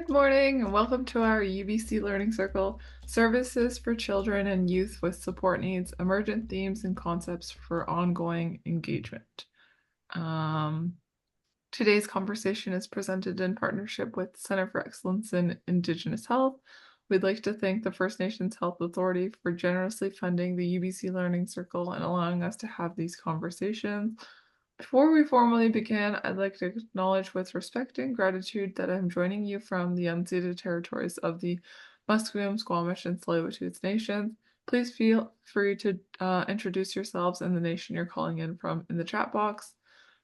Good morning and welcome to our UBC Learning Circle, Services for Children and Youth with Support Needs, Emergent Themes and Concepts for Ongoing Engagement. Um, Today's conversation is presented in partnership with Center for Excellence in Indigenous Health. We'd like to thank the First Nations Health Authority for generously funding the UBC Learning Circle and allowing us to have these conversations. Before we formally begin, I'd like to acknowledge with respect and gratitude that I'm joining you from the unceded territories of the Musqueam, Squamish, and Tsleil-Waututh Nations. Please feel free to introduce yourselves and the nation you're calling in from in the chat box.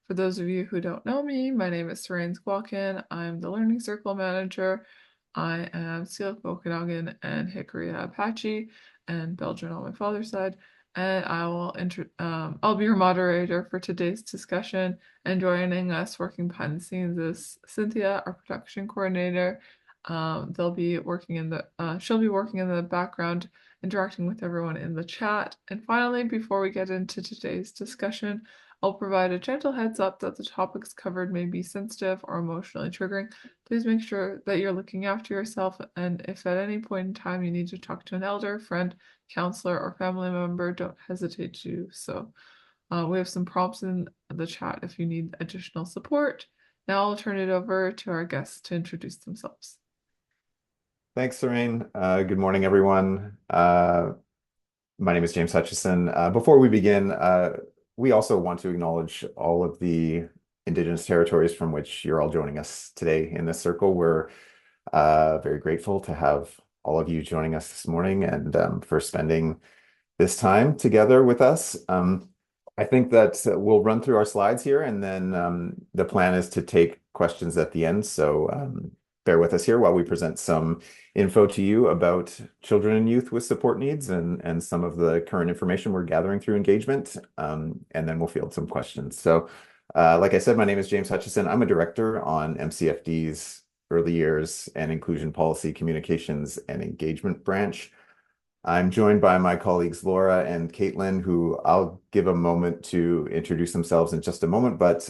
For those of you who don't know me, my name is Sarain Squawkin. I'm the Learning Circle Manager. I am Syilx Okanagan and Hickory Apache and Belgian on my father's side. And I'll be your moderator for today's discussion. And joining us working behind the scenes is Cynthia, our production coordinator. She'll be working in the background, interacting with everyone in the chat. And finally, before we get into today's discussion, I'll provide a gentle heads up that the topics covered may be sensitive or emotionally triggering. Please make sure that you're looking after yourself, and if at any point in time you need to talk to an elder, friend, counselor, or family member, don't hesitate to do so. We have some prompts in the chat if you need additional support. Now I'll turn it over to our guests to introduce themselves. Thanks, Sarain. Good morning, everyone. My name is James Hutchison. Before we begin, we also want to acknowledge all of the Indigenous territories from which you're all joining us today in this circle. We're very grateful to have all of you joining us this morning and for spending this time together with us. I think that we'll run through our slides here, and then the plan is to take questions at the end. So bear with us here while we present some info to you about children and youth with support needs and some of the current information we're gathering through engagement, and then we'll field some questions. So like I said, my name is James Hutchison. I'm a director on MCFD's Early Years and Inclusion Policy Communications and Engagement branch. I'm joined by my colleagues Laura and Caitlin, who I'll give a moment to introduce themselves in just a moment. But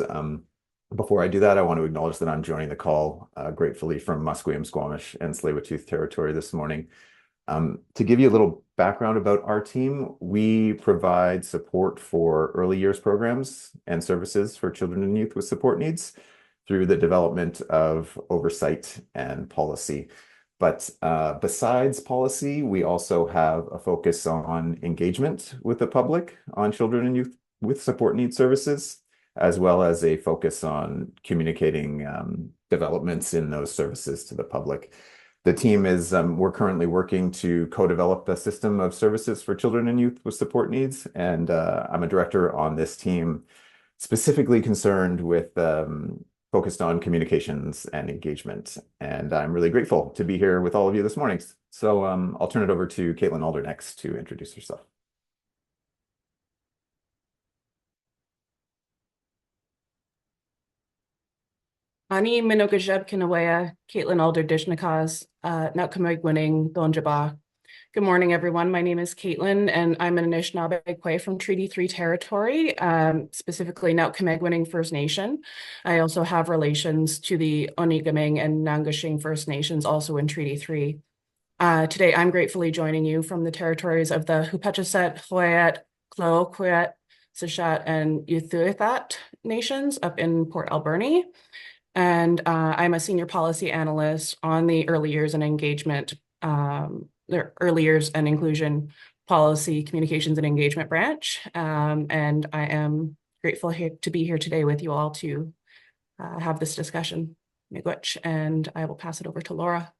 before I do that, I want to acknowledge that I'm joining the call gratefully from Musqueam, Squamish, and Tsleil-Waututh territory this morning. To give you a little background about our team, we provide support for early years programs and services for children and youth with support needs through the development of oversight and policy. But besides policy, we also have a focus on engagement with the public on children and youth with support needs services, as well as a focus on communicating developments in those services to the public. The team is, we're currently working to co-develop a system of services for children and youth with support needs, and I'm a director on this team specifically concerned with focused on communications and engagement. And I'm really grateful to be here with all of you this morning. So I'll turn it over to Caitlin Alder next to introduce herself. Ani Minogajeb Kinawea, Caitlin Alder Dishnakas, Nakameg Winning, Donjaba. Good morning, everyone. My name is Caitlin, and I'm an Anishinaabe from Treaty 3 territory, specifically Nakameg First Nation. I also have relations to the Onigaming and Nangashing First Nations, also in Treaty 3. Today, I'm gratefully joining you from the territories of the Hupachaset, Hoyat, Kloquet, Sishat, and Uthuithat nations up in Port Alberni. And I'm a senior policy analyst on the early years and engagement, the early years and inclusion policy communications and engagement branch. And I am grateful to be here today with you all to have this discussion. Miigwech, and I will pass it over to Laura.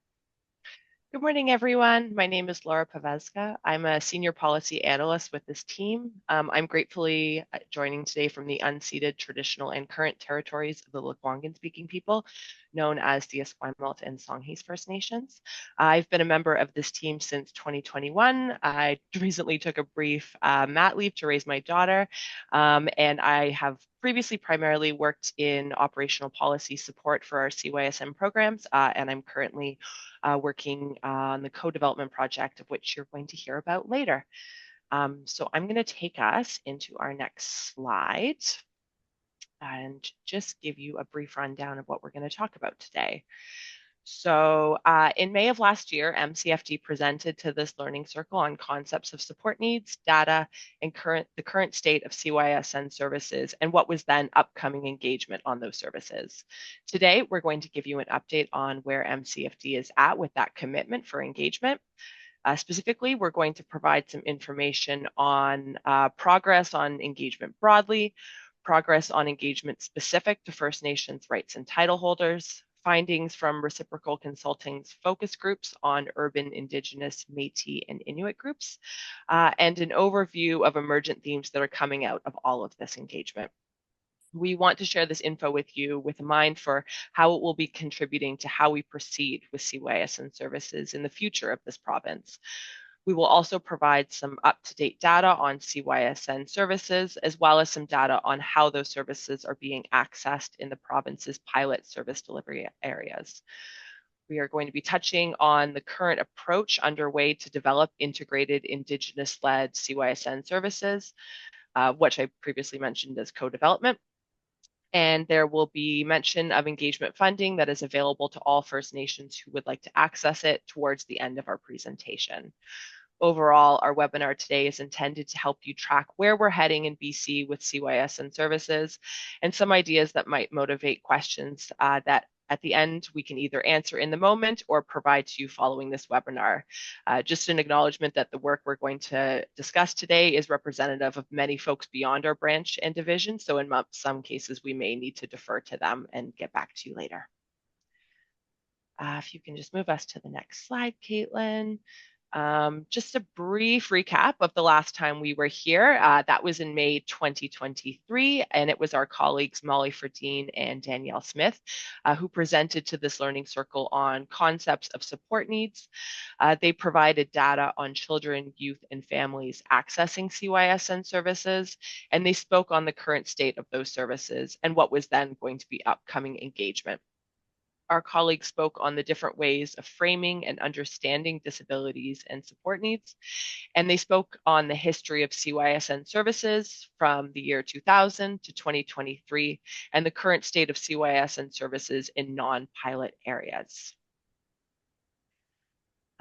Good morning, everyone. My name is Laura Pavezka. I'm a senior policy analyst with this team. I'm gratefully joining today from the unceded traditional and current territories of the Lekwungen-speaking people, known as the Esquimalt and Songhees First Nations. I've been a member of this team since 2021. I recently took a brief mat leave to raise my daughter, and I have previously primarily worked in operational policy support for our CYSN programs, and I'm currently working on the co-development project of which you're going to hear about later. So I'm going to take us into our next slide and just give you a brief rundown of what we're going to talk about today. So in May of last year, MCFD presented to this learning circle on concepts of support needs, data, and the current state of CYSN services and what was then upcoming engagement on those services. Today, we're going to give you an update on where MCFD is at with that commitment for engagement. Specifically, we're going to provide some information on progress on engagement broadly, progress on engagement specific to First Nations rights and title holders, findings from reciprocal consulting's focus groups on urban, Indigenous, Métis, and Inuit groups, and an overview of emergent themes that are coming out of all of this engagement. We want to share this info with you with a mind for how it will be contributing to how we proceed with CYSN services in the future of this province. We will also provide some up-to-date data on CYSN services, as well as some data on how those services are being accessed in the province's pilot service delivery areas. We are going to be touching on the current approach underway to develop integrated Indigenous-led CYSN services, which I previously mentioned as co-development. And there will be mention of engagement funding that is available to all First Nations who would like to access it towards the end of our presentation. Overall, our webinar today is intended to help you track where we're heading in BC with CYSN services and some ideas that might motivate questions that at the end we can either answer in the moment or provide to you following this webinar. Just an acknowledgement that the work we're going to discuss today is representative of many folks beyond our branch and division, so in some cases we may need to defer to them and get back to you later. If you can just move us to the next slide, Caitlin. Just a brief recap of the last time we were here. That was in May 2023, and it was our colleagues Molly Ferdine and Danielle Smith who presented to this learning circle on concepts of support needs. They provided data on children, youth, and families accessing CYSN services, and they spoke on the current state of those services and what was then going to be upcoming engagement. Our colleagues spoke on the different ways of framing and understanding disabilities and support needs, and they spoke on the history of CYSN services from the year 2000 to 2023 and the current state of CYSN services in non-pilot areas.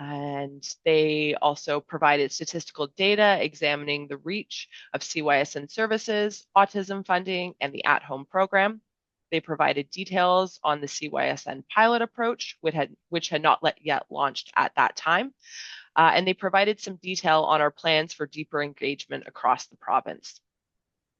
And they also provided statistical data examining the reach of CYSN services, autism funding, and the at-home program. They provided details on the CYSN pilot approach, which had not yet launched at that time. And they provided some detail on our plans for deeper engagement across the province.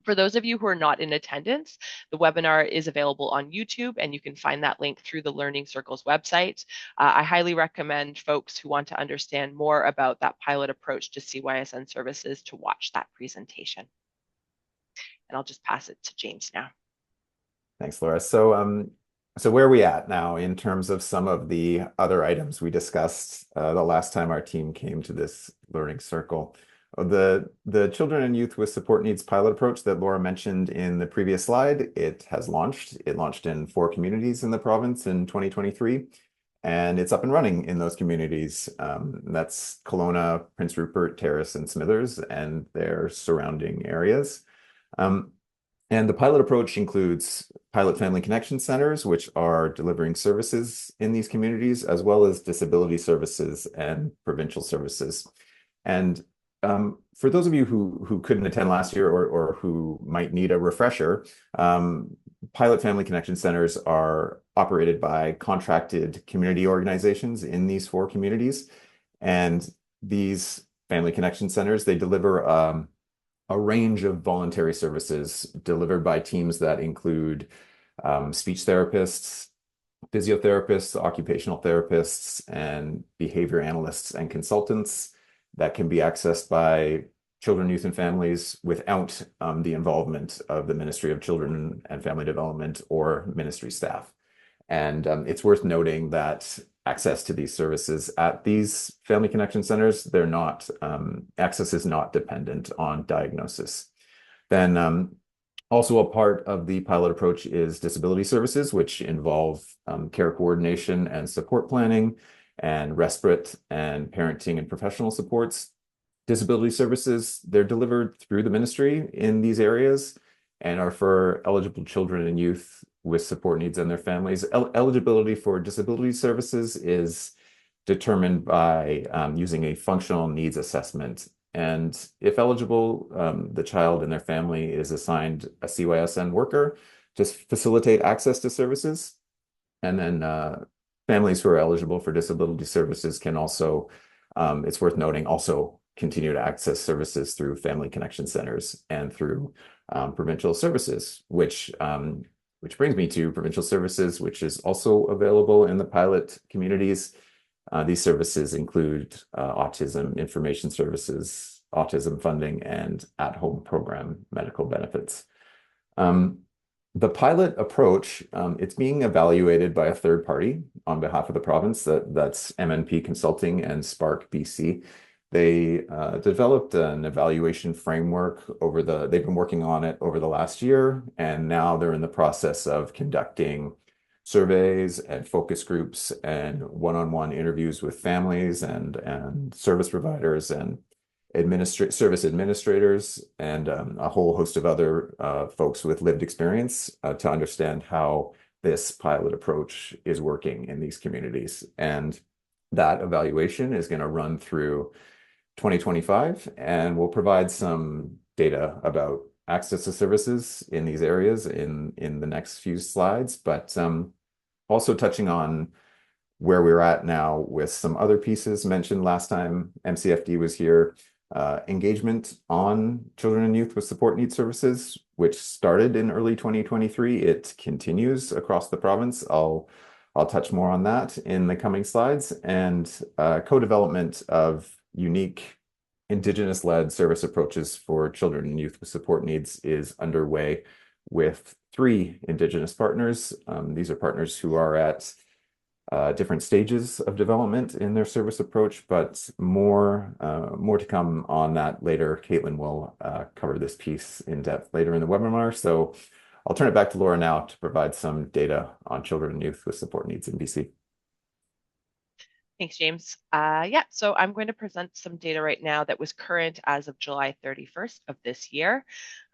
For those of you who are not in attendance, the webinar is available on YouTube, and you can find that link through the Learning Circle's website. I highly recommend folks who want to understand more about that pilot approach to CYSN services to watch that presentation. And I'll just pass it to James now. Thanks, Laura. So where are we at now in terms of some of the other items we discussed the last time our team came to this learning circle? The children and youth with support needs pilot approach that Laura mentioned in the previous slide, it has launched. It launched in 4 communities in the province in 2023, and it's up and running in those communities. That's Kelowna, Prince Rupert, Terrace, and Smithers, and their surrounding areas. And the pilot approach includes pilot family connection centers, which are delivering services in these communities, as well as disability services and provincial services. And for those of you who couldn't attend last year or who might need a refresher, pilot family connection centers are operated by contracted community organizations in these 4 communities. And these family connection centers, they deliver a range of voluntary services delivered by teams that include speech therapists, physiotherapists, occupational therapists, and behavior analysts and consultants that can be accessed by children, youth, and families without the involvement of the Ministry of Children and Family Development or ministry staff. And it's worth noting that access to these services at these family connection centers, they're not, access is not dependent on diagnosis. Then also a part of the pilot approach is disability services, which involve care coordination and support planning and respite and parenting and professional supports. Disability services, they're delivered through the ministry in these areas and are for eligible children and youth with support needs and their families. Eligibility for disability services is determined by using a functional needs assessment. And if eligible, the child and their family is assigned a CYSN worker to facilitate access to services. And then families who are eligible for disability services can also, it's worth noting, also continue to access services through family connection centers and through provincial services, which brings me to provincial services, which is also available in the pilot communities. These services include autism information services, autism funding, and at-home program medical benefits. The pilot approach, it's being evaluated by a third party on behalf of the province. That's MNP Consulting and Spark BC. They developed an evaluation framework they've been working on it over the last year, and now they're in the process of conducting surveys and focus groups and one-on-one interviews with families and service providers and service administrators and a whole host of other folks with lived experience to understand how this pilot approach is working in these communities. And that evaluation is going to run through 2025 and will provide some data about access to services in these areas in the next few slides, but also touching on where we're at now with some other pieces mentioned last time MCFD was here. Engagement on children and youth with support needs services, which started in early 2023. It continues across the province. I'll touch more on that in the coming slides. And co-development of unique Indigenous-led service approaches for children and youth with support needs is underway with 3 Indigenous partners. These are partners who are at different stages of development in their service approach, but more to come on that later. Caitlin will cover this piece in depth later in the webinar. So I'll turn it back to Laura now to provide some data on children and youth with support needs in BC. Thanks, James. Yeah, so I'm going to present some data right now that was current as of July 31st of this year.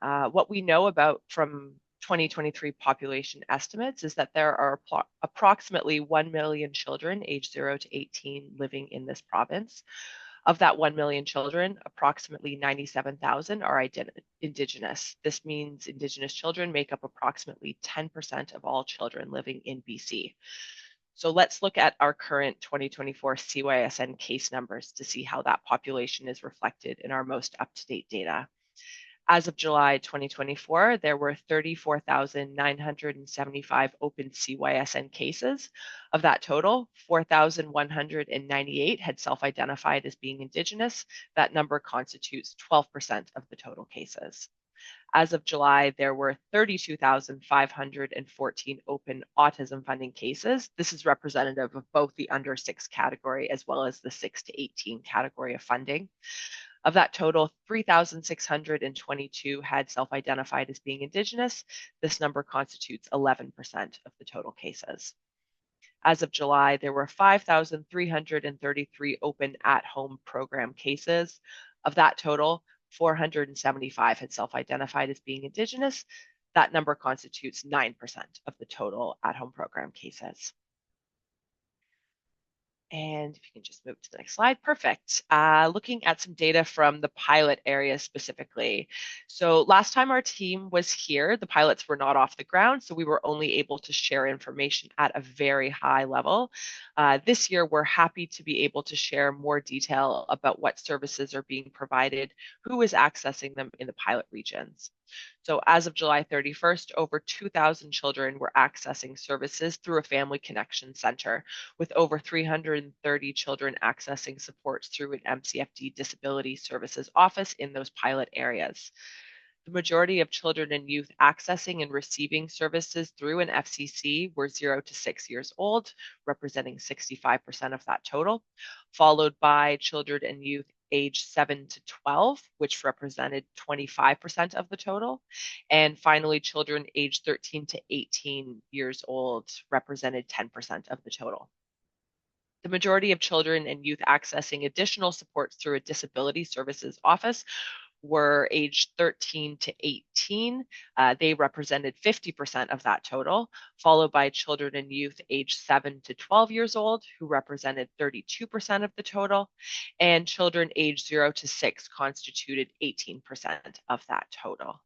What we know about from 2023 population estimates is that there are approximately 1 million children aged 0 to 18 living in this province. Of that 1 million children, approximately 97,000 are Indigenous. This means Indigenous children make up approximately 10% of all children living in BC. So let's look at our current 2024 CYSN case numbers to see how that population is reflected in our most up-to-date data. As of July 2024, there were 34,975 open CYSN cases. Of that total, 4,198 had self-identified as being Indigenous. That number constitutes 12% of the total cases. As of July, there were 32,514 open autism funding cases. This is representative of both the under 6 category as well as the 6 to 18 category of funding. Of that total, 3,622 had self-identified as being Indigenous. This number constitutes 11% of the total cases. As of July, there were 5,333 open at-home program cases. Of that total, 475 had self-identified as being Indigenous. That number constitutes 9% of the total at-home program cases. And if you can just move to the next slide, perfect. Looking at some data from the pilot area specifically. So last time our team was here, the pilots were not off the ground, so we were only able to share information at a very high level. This year, we're happy to be able to share more detail about what services are being provided, who is accessing them in the pilot regions. So as of July 31st, over 2,000 children were accessing services through a family connection center, with over 330 children accessing supports through an MCFD disability services office in those pilot areas. The majority of children and youth accessing and receiving services through an FCC were 0 to 6 years old, representing 65% of that total, followed by children and youth age 7 to 12, which represented 25% of the total. And finally, children age 13 to 18 years old represented 10% of the total. The majority of children and youth accessing additional supports through a disability services office were aged 13 to 18. They represented 50% of that total, followed by children and youth aged 7 to 12 years old, who represented 32% of the total, and children aged 0 to 6 constituted 18% of that total.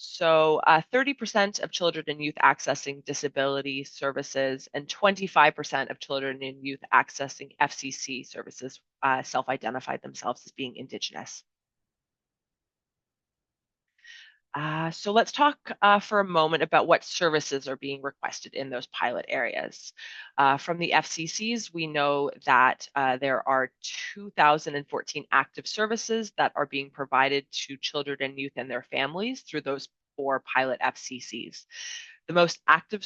So 30% of children and youth accessing disability services and 25% of children and youth accessing FCC services self-identified themselves as being Indigenous. So let's talk for a moment about what services are being requested in those pilot areas. From the FCCs, we know that there are 2,014 active services that are being provided to children and youth and their families through those 4 pilot FCCs. The most active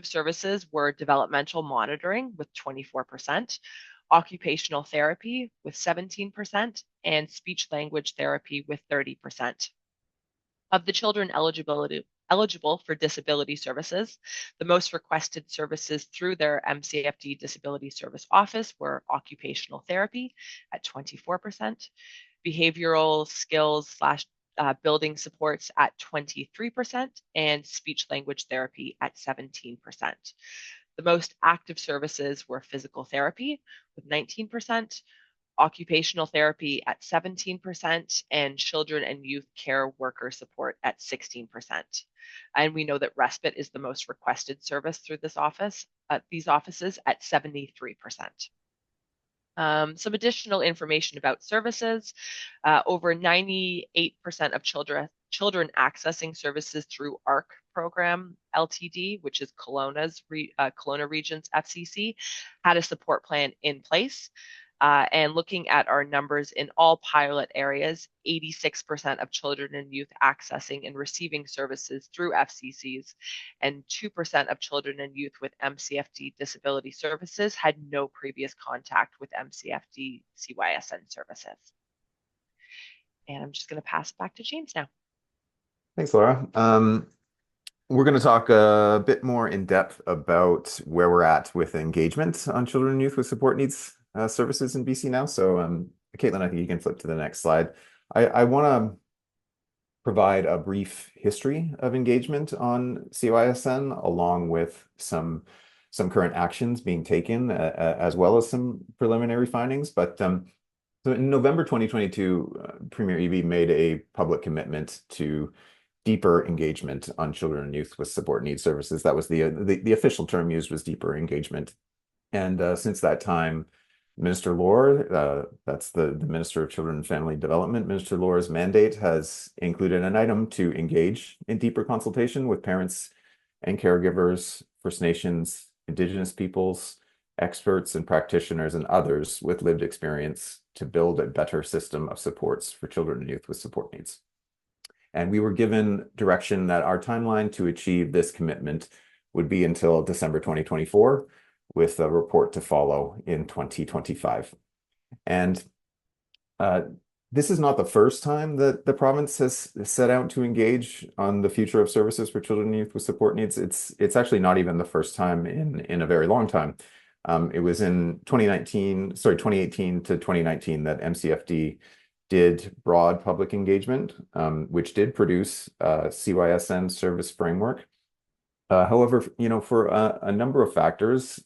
services were developmental monitoring with 24%, occupational therapy with 17%, and speech language therapy with 30%. Of the children eligible for disability services, the most requested services through their MCFD Disability Service Office were occupational therapy at 24%, behavioral skills slash building supports at 23%, and speech language therapy at 17%. The most active services were physical therapy with 19%, occupational therapy at 17%, and children and youth care worker support at 16%. And we know that respite is the most requested service through these offices at 73%. Some additional information about services. Over 98% of children accessing services through ARC program LTD, which is Kelowna Region's FCC, had a support plan in place. And looking at our numbers in all pilot areas, 86% of children and youth accessing and receiving services through FCCs, and 2% of children and youth with MCFD disability services had no previous contact with MCFD CYSN services. And I'm just going to pass it back to James now. Thanks, Laura. We're going to talk a bit more in depth about where we're at with engagement on children and youth with support needs services in BC now. So Caitlin, I think you can flip to the next slide. I want to provide a brief history of engagement on CYSN, along with some current actions being taken, as well as some preliminary findings. But so in November 2022, Premier Eby made a public commitment to deeper engagement on children and youth with support needs services. That was the official term used, was deeper engagement. And since that time, Minister Lohr, that's the Minister of Children and Family Development, Minister Lohr's mandate has included an item to engage in deeper consultation with parents and caregivers, First Nations, Indigenous peoples, experts and practitioners, and others with lived experience to build a better system of supports for children and youth with support needs. And we were given direction that our timeline to achieve this commitment would be until December 2024, with a report to follow in 2025. And this is not the first time that the province has set out to engage on the future of services for children and youth with support needs. It's actually not even the first time in a very long time. It was in 2018 to 2019 that MCFD did broad public engagement, which did produce a CYSN service framework. However, for a number of factors,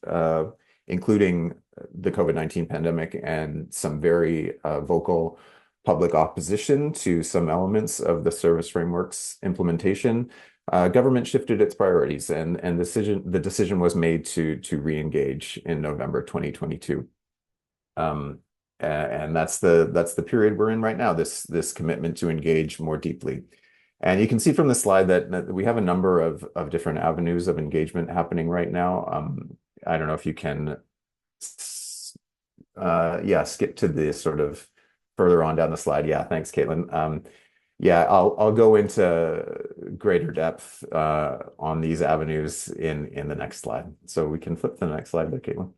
including the COVID-19 pandemic and some very vocal public opposition to some elements of the service framework's implementation, government shifted its priorities, and the decision was made to re-engage in November 2022. And that's the period we're in right now, this commitment to engage more deeply. And you can see from the slide that we have a number of different avenues of engagement happening right now. I don't know if you can, skip to the sort of further on down the slide. Yeah, thanks, Caitlin. I'll go into greater depth on these avenues in the next slide. So we can flip to the next slide there, Caitlin.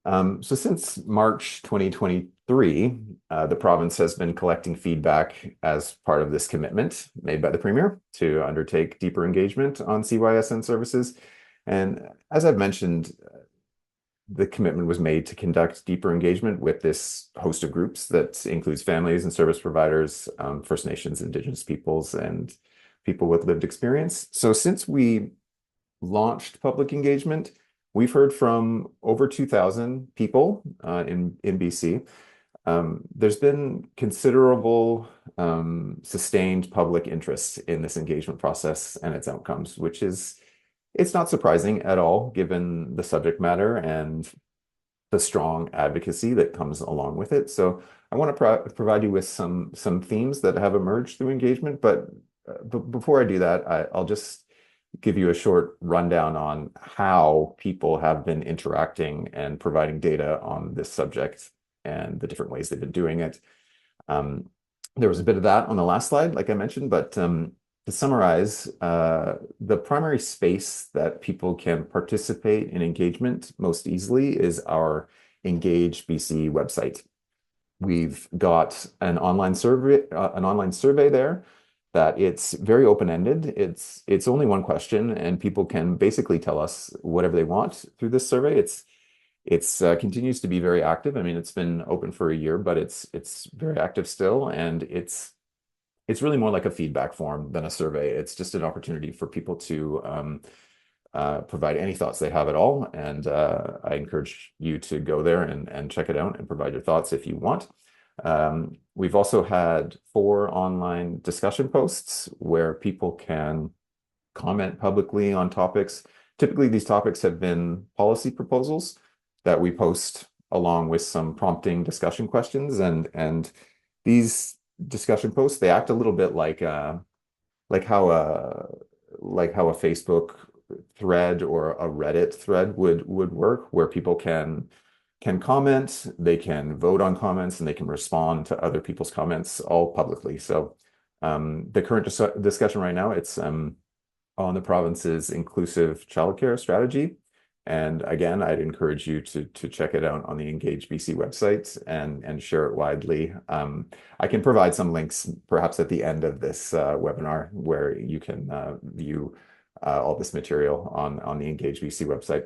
So since March 2023, the province has been collecting feedback as part of this commitment made by the Premier to undertake deeper engagement on CYSN services. And as I've mentioned, the commitment was made to conduct deeper engagement with this host of groups that includes families and service providers, First Nations, Indigenous peoples, and people with lived experience. So since we launched public engagement, we've heard from over 2,000 people in BC. There's been considerable sustained public interest in this engagement process and its outcomes, which is it's not surprising at all, given the subject matter and the strong advocacy that comes along with it. So I want to provide you with some themes that have emerged through engagement, but before I do that, I'll just give you a short rundown on how people have been interacting and providing data on this subject and the different ways they've been doing it. There was a bit of that on the last slide, like I mentioned, but to summarize, the primary space that people can participate in engagement most easily is our Engage BC website. We've got an online survey there that it's very open-ended. It's only one question, and people can basically tell us whatever they want through this survey. It's continues to be very active. I mean, it's been open for a year, but it's very active still, and it's really more like a feedback form than a survey. It's just an opportunity for people to provide any thoughts they have at all, and I encourage you to go there and check it out and provide your thoughts if you want. We've also had 4 online discussion posts where people can comment publicly on topics. Typically, these topics have been policy proposals that we post along with some prompting discussion questions, and these discussion posts, they act a little bit like how a Facebook thread or a Reddit thread would work, where people can comment, they can vote on comments, and they can respond to other people's comments all publicly. So the current discussion right now, it's on the province's inclusive childcare strategy. And again, I'd encourage you to check it out on the Engage BC website and share it widely. I can provide some links perhaps at the end of this webinar where you can view all this material on the Engage BC website.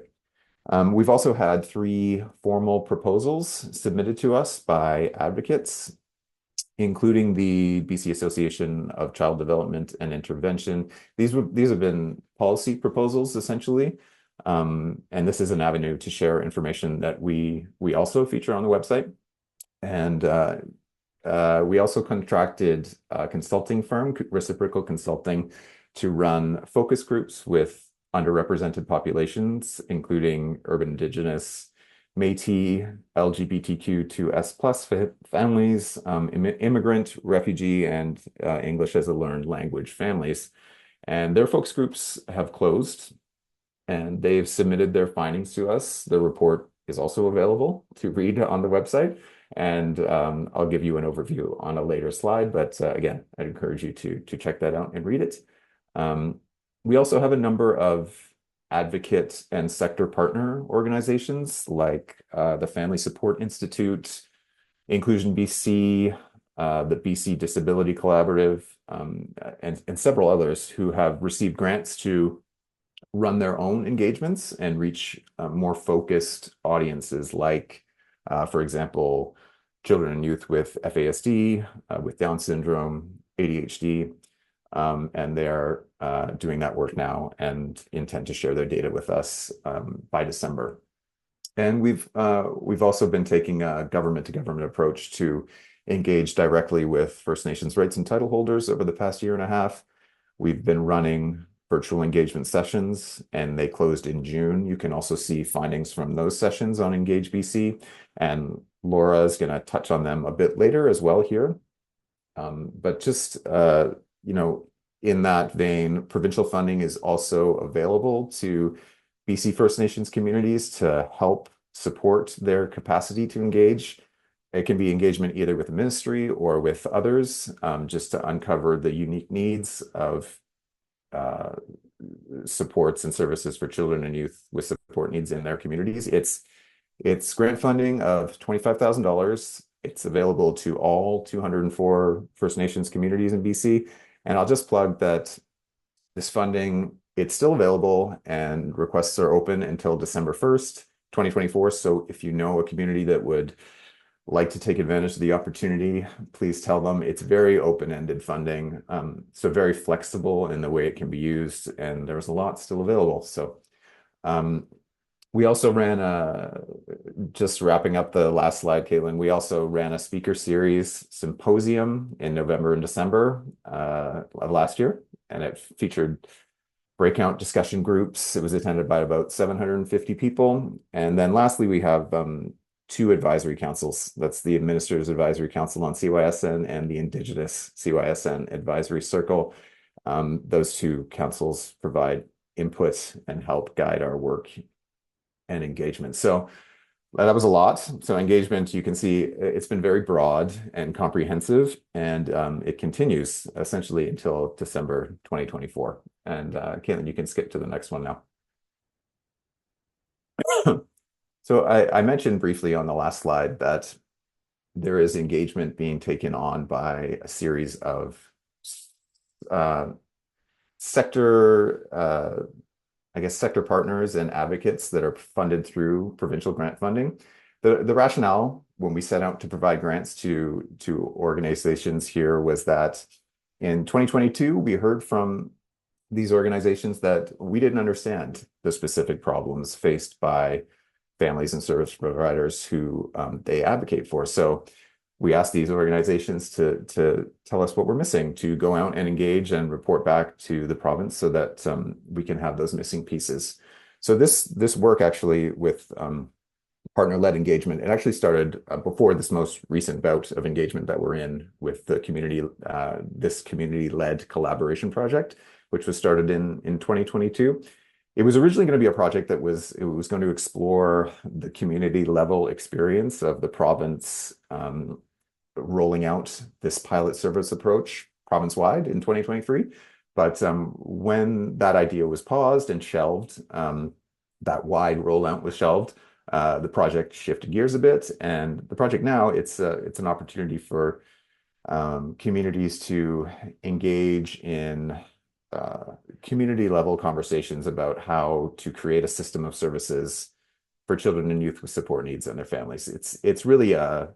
We've also had 3 formal proposals submitted to us by advocates, including the BC Association of Child Development and Intervention. These have been policy proposals, essentially. And this is an avenue to share information that we also feature on the website. And we also contracted a consulting firm, Reciprocal Consulting, to run focus groups with underrepresented populations, including urban Indigenous, Métis, LGBTQ2S+ families, immigrant, refugee, and English as a learned language families. And their focus groups have closed, and they've submitted their findings to us. The report is also available to read on the website, and I'll give you an overview on a later slide. But again, I'd encourage you to check that out and read it. We also have a number of advocate and sector partner organizations like the Family Support Institute, Inclusion BC, the BC Disability Collaborative, and several others who have received grants to run their own engagements and reach more focused audiences like, for example, children and youth with FASD, with Down syndrome, ADHD, and they're doing that work now and intend to share their data with us by December. And we've also been taking a government-to-government approach to engage directly with First Nations rights and title holders over the past year and a half. We've been running virtual engagement sessions, and they closed in June. You can also see findings from those sessions on Engage BC, and Laura is going to touch on them a bit later as well here. But just, in that vein, provincial funding is also available to BC First Nations communities to help support their capacity to engage. It can be engagement either with the ministry or with others, just to uncover the unique needs of supports and services for children and youth with support needs in their communities. It's grant funding of $25,000. It's available to all 204 First Nations communities in BC. And I'll just plug that this funding, it's still available, and requests are open until December 1st. 2024. So if you know a community that would like to take advantage of the opportunity, please tell them. It's very open-ended funding, so very flexible in the way it can be used, and there's a lot still available. So we also ran just wrapping up the last slide, Caitlin, we also ran a speaker series symposium in November and December of last year, and it featured breakout discussion groups. It was attended by about 750 people. And then lastly, we have two advisory councils. That's the Administrators Advisory Council on CYSN and the Indigenous CYSN Advisory Circle. Those two councils provide input and help guide our work and engagement. So that was a lot. So engagement, you can see it's been very broad and comprehensive, and it continues essentially until December 2024. And Caitlin, you can skip to the next one now. So I mentioned briefly on the last slide that there is engagement being taken on by a series of sector partners and advocates that are funded through provincial grant funding. The rationale when we set out to provide grants to organizations here was that in 2022, we heard from these organizations that we didn't understand the specific problems faced by families and service providers who they advocate for. So we asked these organizations to tell us what we're missing, to go out and engage and report back to the province so that we can have those missing pieces. So this work actually with partner-led engagement, it actually started before this most recent bout of engagement that we're in with the community, this community-led collaboration project, which was started in 2022. It was originally going to be a project that was going to explore the community level experience of the province rolling out this pilot service approach province-wide in 2023. But when that idea was paused and shelved, that wide rollout was shelved, the project shifted gears a bit. And the project now, it's an opportunity for communities to engage in community level conversations about how to create a system of services for children and youth with support needs and their families. It's really a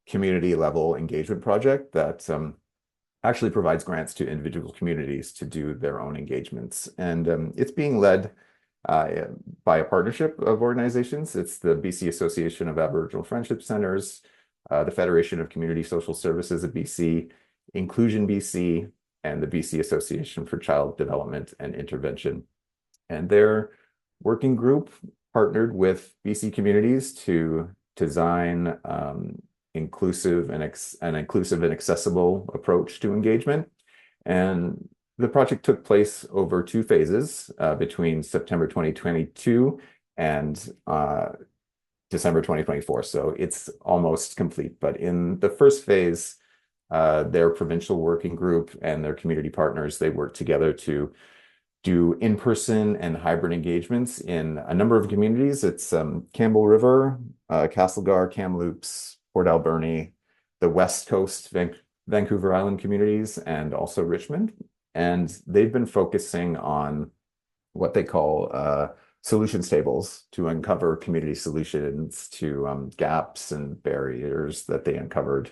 community level engagement project that actually provides grants to individual communities to do their own engagements. And it's being led by a partnership of organizations. It's the BC Association of Aboriginal Friendship Centers, the Federation of Community Social Services of BC, Inclusion BC, and the BC Association for Child Development and Intervention. And their working group partnered with BC communities to design inclusive and accessible approach to engagement. And the project took place over two phases between September 2022 and December 2024. So it's almost complete. But in the first phase, their provincial working group and their community partners, they worked together to do in-person and hybrid engagements in a number of communities. It's Campbell River, Castlegar, Kamloops, Port Alberni, the West Coast, Vancouver Island communities, and also Richmond. And they've been focusing on what they call solutions tables to uncover community solutions to gaps and barriers that they uncovered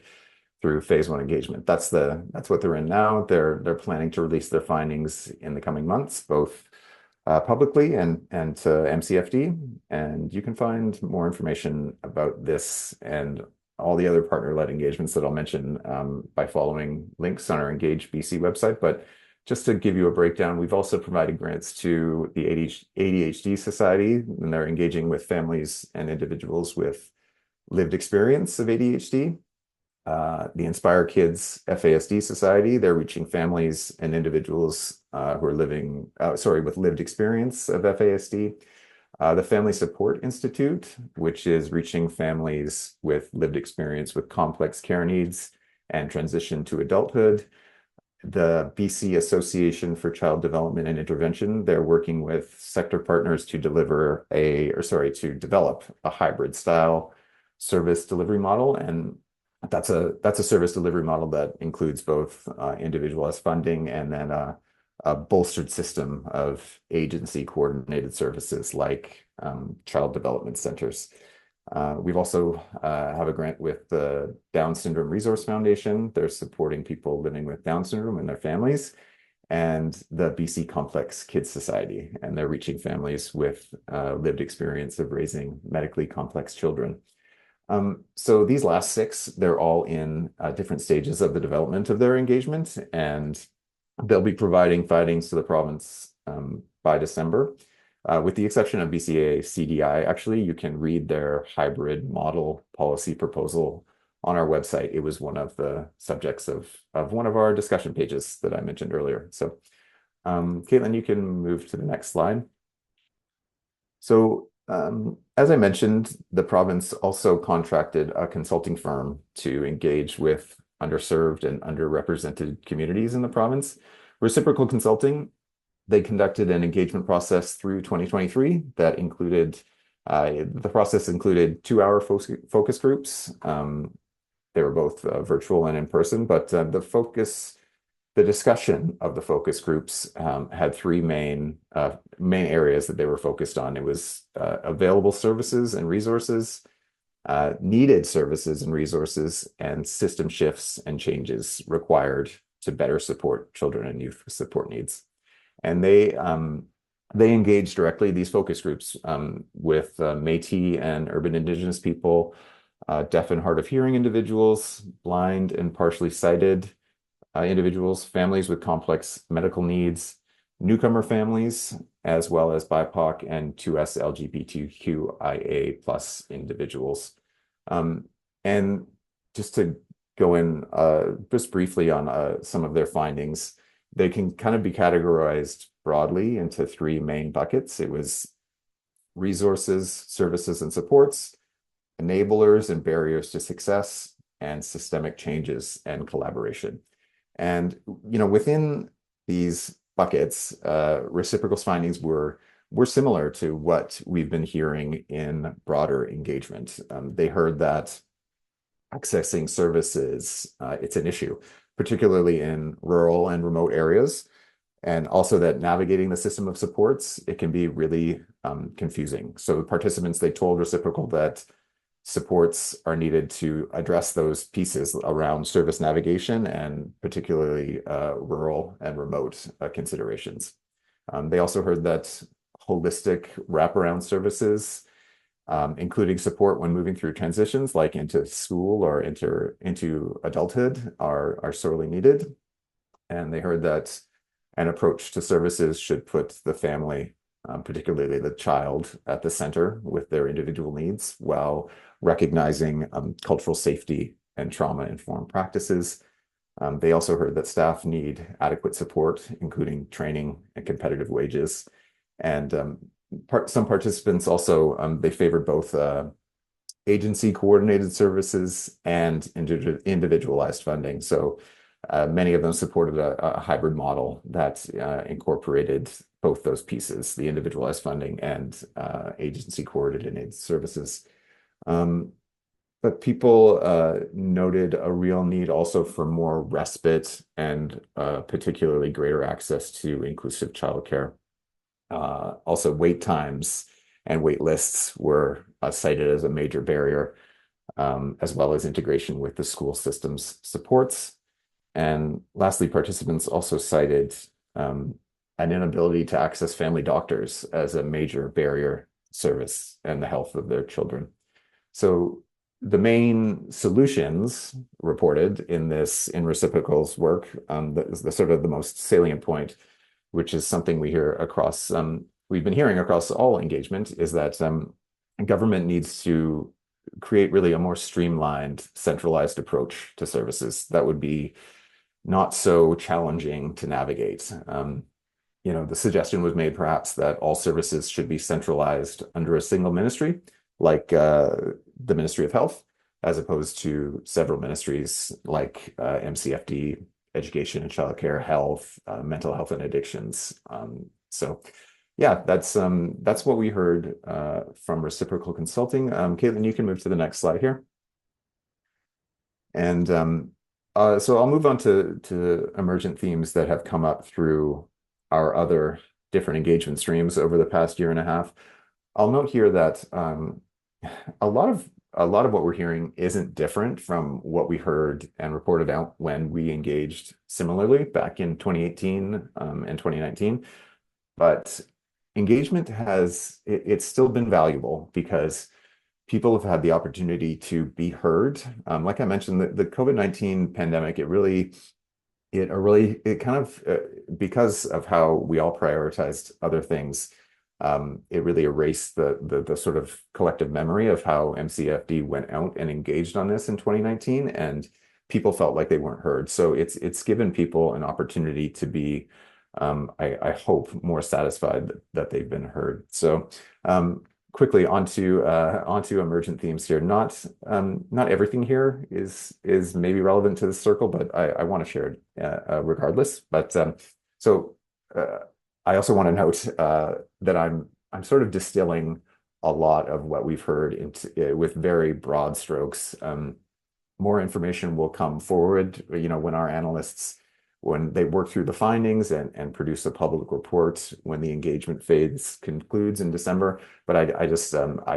through phase one engagement. That's what they're in now. They're planning to release their findings in the coming months, both publicly and to MCFD. And you can find more information about this and all the other partner-led engagements that I'll mention by following links on our Engage BC website. But just to give you a breakdown, we've also provided grants to the ADHD Society, and they're engaging with families and individuals with lived experience of ADHD. The Inspire Kids FASD Society, they're reaching families and individuals who are living, with lived experience of FASD. The Family Support Institute, which is reaching families with lived experience with complex care needs and transition to adulthood. The BC Association for Child Development and Intervention, they're working with sector partners to develop a hybrid style service delivery model. And that's a service delivery model that includes both individualized funding and then a bolstered system of agency coordinated services like child development centers. We've also have a grant with the Down Syndrome Resource Foundation. They're supporting people living with Down syndrome and their families, and the BC Complex Kids Society, and they're reaching families with lived experience of raising medically complex children. So these last six, they're all in different stages of the development of their engagement, and they'll be providing findings to the province by December. With the exception of BCA CDI, actually, you can read their hybrid model policy proposal on our website. It was one of the subjects of one of our discussion pages that I mentioned earlier. So, Caitlin, you can move to the next slide. So, as I mentioned, the province also contracted a consulting firm to engage with underserved and underrepresented communities in the province. Reciprocal Consulting, they conducted an engagement process through 2023 that included, the process included 2-hour focus groups. They were both virtual and in person, but the discussion of the focus groups had three main areas that they were focused on. It was available services and resources, needed services and resources, and system shifts and changes required to better support children and youth with support needs. And they engaged directly, these focus groups, with Métis and urban Indigenous people, deaf and hard of hearing individuals, blind and partially sighted individuals, families with complex medical needs, newcomer families, as well as BIPOC and 2S LGBTQIA plus individuals. And just to go in just briefly on some of their findings, they can kind of be categorized broadly into three main buckets. It was resources, services, and supports, enablers and barriers to success, and systemic changes and collaboration. And, you know, within these buckets, Reciprocal's findings were similar to what we've been hearing in broader engagement. They heard that accessing services, it's an issue, particularly in rural and remote areas, and also that navigating the system of supports, it can be really confusing. So participants, they told Reciprocal that supports are needed to address those pieces around service navigation and particularly rural and remote considerations. They also heard that holistic wraparound services, including support when moving through transitions like into school or into adulthood, are sorely needed. And they heard that an approach to services should put the family, particularly the child, at the center with their individual needs, while recognizing cultural safety and trauma-informed practices. They also heard that staff need adequate support, including training and competitive wages. And some participants also, they favored both agency coordinated services and individualized funding. So many of them supported a hybrid model that incorporated both those pieces, the individualized funding and agency coordinated services. But people noted a real need also for more respite and particularly greater access to inclusive childcare. Also, wait times and wait lists were cited as a major barrier, as well as integration with the school system's supports. And lastly, participants also cited an inability to access family doctors as a major barrier to service and the health of their children. So the main solutions reported in Reciprocal's work, the sort of the most salient point, which is something we hear across, we've been hearing across all engagement, is that government needs to create really a more streamlined, centralized approach to services that would be not so challenging to navigate. You know, the suggestion was made perhaps that all services should be centralized under a single ministry, like the Ministry of Health, as opposed to several ministries like MCFD, Education and Childcare, Health, Mental Health and Addictions. So yeah, that's what we heard from Reciprocal Consulting. Caitlin, you can move to the next slide here. And so I'll move on to emergent themes that have come up through our other different engagement streams over the past year and a half. I'll note here that a lot of what we're hearing isn't different from what we heard and reported out when we engaged similarly back in 2018 and 2019. But engagement it's still been valuable because people have had the opportunity to be heard. Like I mentioned, the COVID-19 pandemic, it kind of because of how we all prioritized other things, it really erased the sort of collective memory of how MCFD went out and engaged on this in 2019, and people felt like they weren't heard. So it's given people an opportunity to be, I hope, more satisfied that they've been heard. So quickly onto emergent themes here. Not everything here is maybe relevant to the circle, but I want to share it regardless. But so I also want to note that I'm sort of distilling a lot of what we've heard into with very broad strokes. More information will come forward, when our analysts, when they work through the findings and produce a public report when the engagement phase concludes in December. But I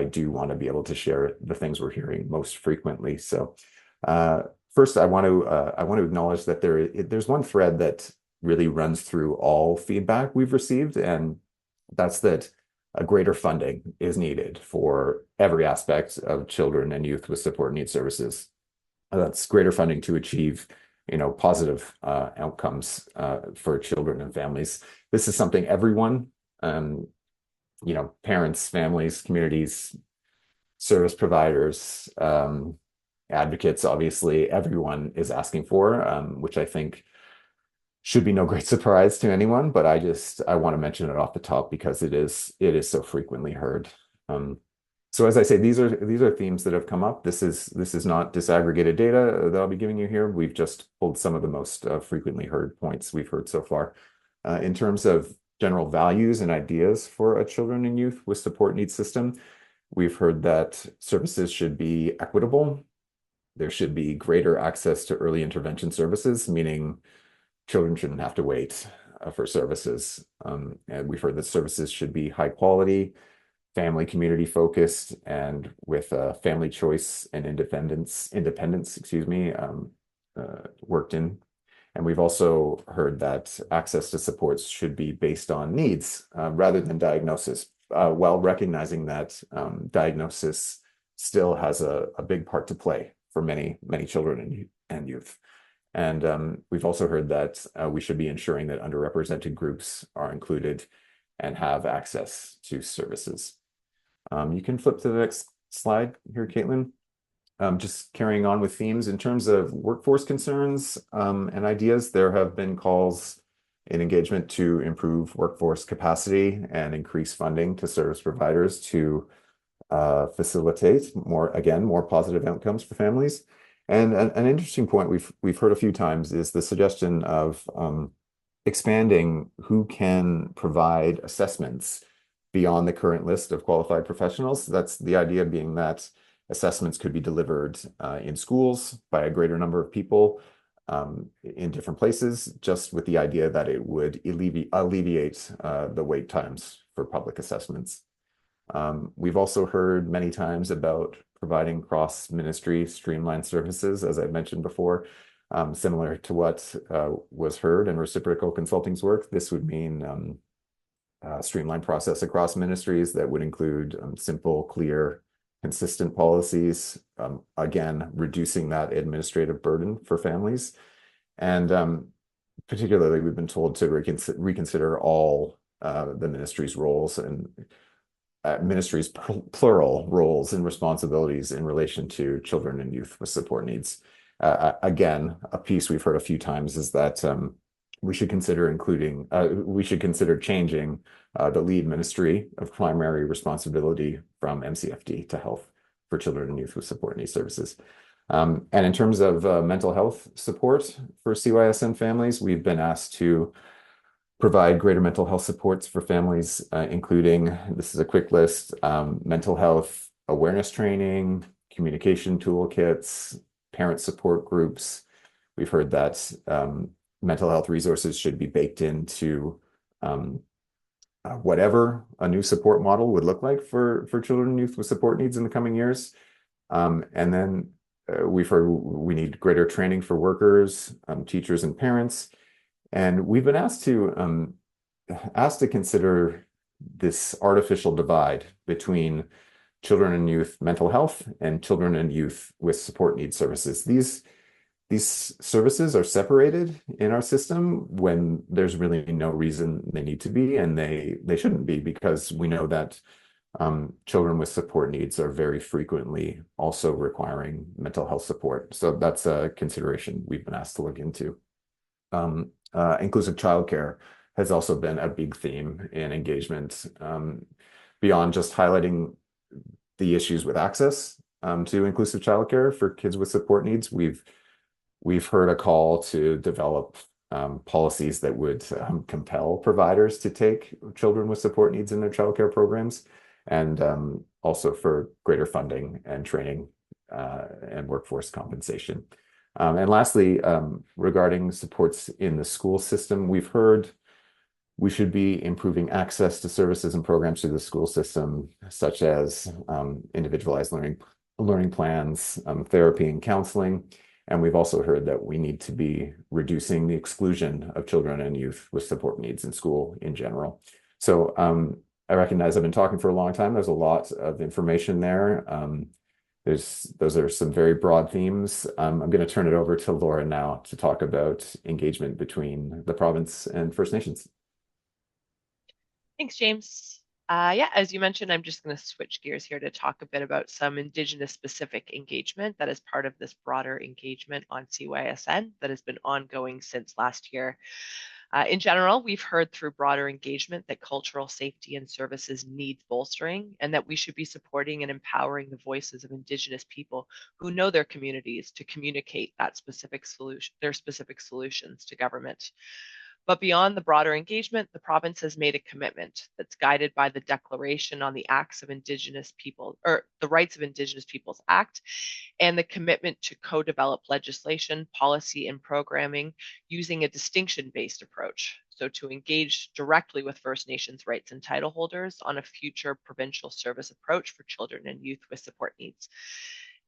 do want to be able to share the things we're hearing most frequently. So first, I want to acknowledge that there's one thread that really runs through all feedback we've received, and that's that a greater funding is needed for every aspect of children and youth with support needs services. That's greater funding to achieve, positive outcomes for children and families. This is something everyone, parents, families, communities, service providers, advocates, obviously, everyone is asking for, which I think should be no great surprise to anyone, but I want to mention it off the top because it is so frequently heard. So as I say, these are themes that have come up. This is not disaggregated data that I'll be giving you here. We've just pulled some of the most frequently heard points we've heard so far. In terms of general values and ideas for a children and youth with support needs system, we've heard that services should be equitable. There should be greater access to early intervention services, meaning children shouldn't have to wait for services. And we've heard that services should be high quality, family community focused, and with family choice and independence, worked in. And we've also heard that access to supports should be based on needs rather than diagnosis, while recognizing that diagnosis still has a big part to play for many, many children and youth. And we've also heard that we should be ensuring that underrepresented groups are included and have access to services. You can flip to the next slide here, Caitlin. Just carrying on with themes in terms of workforce concerns and ideas, there have been calls in engagement to improve workforce capacity and increase funding to service providers to facilitate more positive outcomes for families. And an interesting point we've heard a few times is the suggestion of expanding who can provide assessments beyond the current list of qualified professionals. That's the idea, being that assessments could be delivered in schools by a greater number of people in different places, just with the idea that it would alleviate the wait times for public assessments. We've also heard many times about providing cross-ministry streamlined services, as I mentioned before, similar to what was heard in reciprocal consulting's work. This would mean streamlined process across ministries that would include simple, clear, consistent policies, again, reducing that administrative burden for families. And particularly, we've been told to reconsider all the ministry's roles and ministries' plural roles and responsibilities in relation to children and youth with support needs. Again, a piece we've heard a few times is that we should consider changing the lead ministry of primary responsibility from MCFD to health for children and youth with support needs services. And in terms of mental health support for CYSN families, we've been asked to provide greater mental health supports for families, including, this is a quick list, mental health awareness training, communication toolkits, parent support groups. We've heard that mental health resources should be baked into whatever a new support model would look like for children and youth with support needs in the coming years. And then we've heard we need greater training for workers, teachers, and parents. And we've been asked to consider this artificial divide between children and youth mental health and children and youth with support needs services. These services are separated in our system when there's really no reason they need to be, and they shouldn't be, because we know that children with support needs are very frequently also requiring mental health support. So that's a consideration we've been asked to look into. Inclusive childcare has also been a big theme in engagement, beyond just highlighting the issues with access to inclusive childcare for kids with support needs. We've heard a call to develop policies that would compel providers to take children with support needs in their childcare programs, and also for greater funding and training and workforce compensation. And lastly, regarding supports in the school system, we've heard we should be improving access to services and programs through the school system, such as individualized learning plans, therapy and counseling. And we've also heard that we need to be reducing the exclusion of children and youth with support needs in school in general. So I recognize I've been talking for a long time. There's a lot of information there. Those are some very broad themes. I'm going to turn it over to Laura now to talk about engagement between the province and First Nations. Thanks, James. Yeah, as you mentioned, I'm just going to switch gears here to talk a bit about some Indigenous specific engagement that is part of this broader engagement on CYSN that has been ongoing since last year. In general, we've heard through broader engagement that cultural safety and services need bolstering, and that we should be supporting and empowering the voices of Indigenous people who know their communities to communicate their specific solutions to government. But beyond the broader engagement, the province has made a commitment that's guided by the Declaration on the Acts of Indigenous People, or the Rights of Indigenous Peoples Act, and the commitment to co-develop legislation, policy, and programming using a distinction-based approach. So to engage directly with First Nations rights and title holders on a future provincial service approach for children and youth with support needs.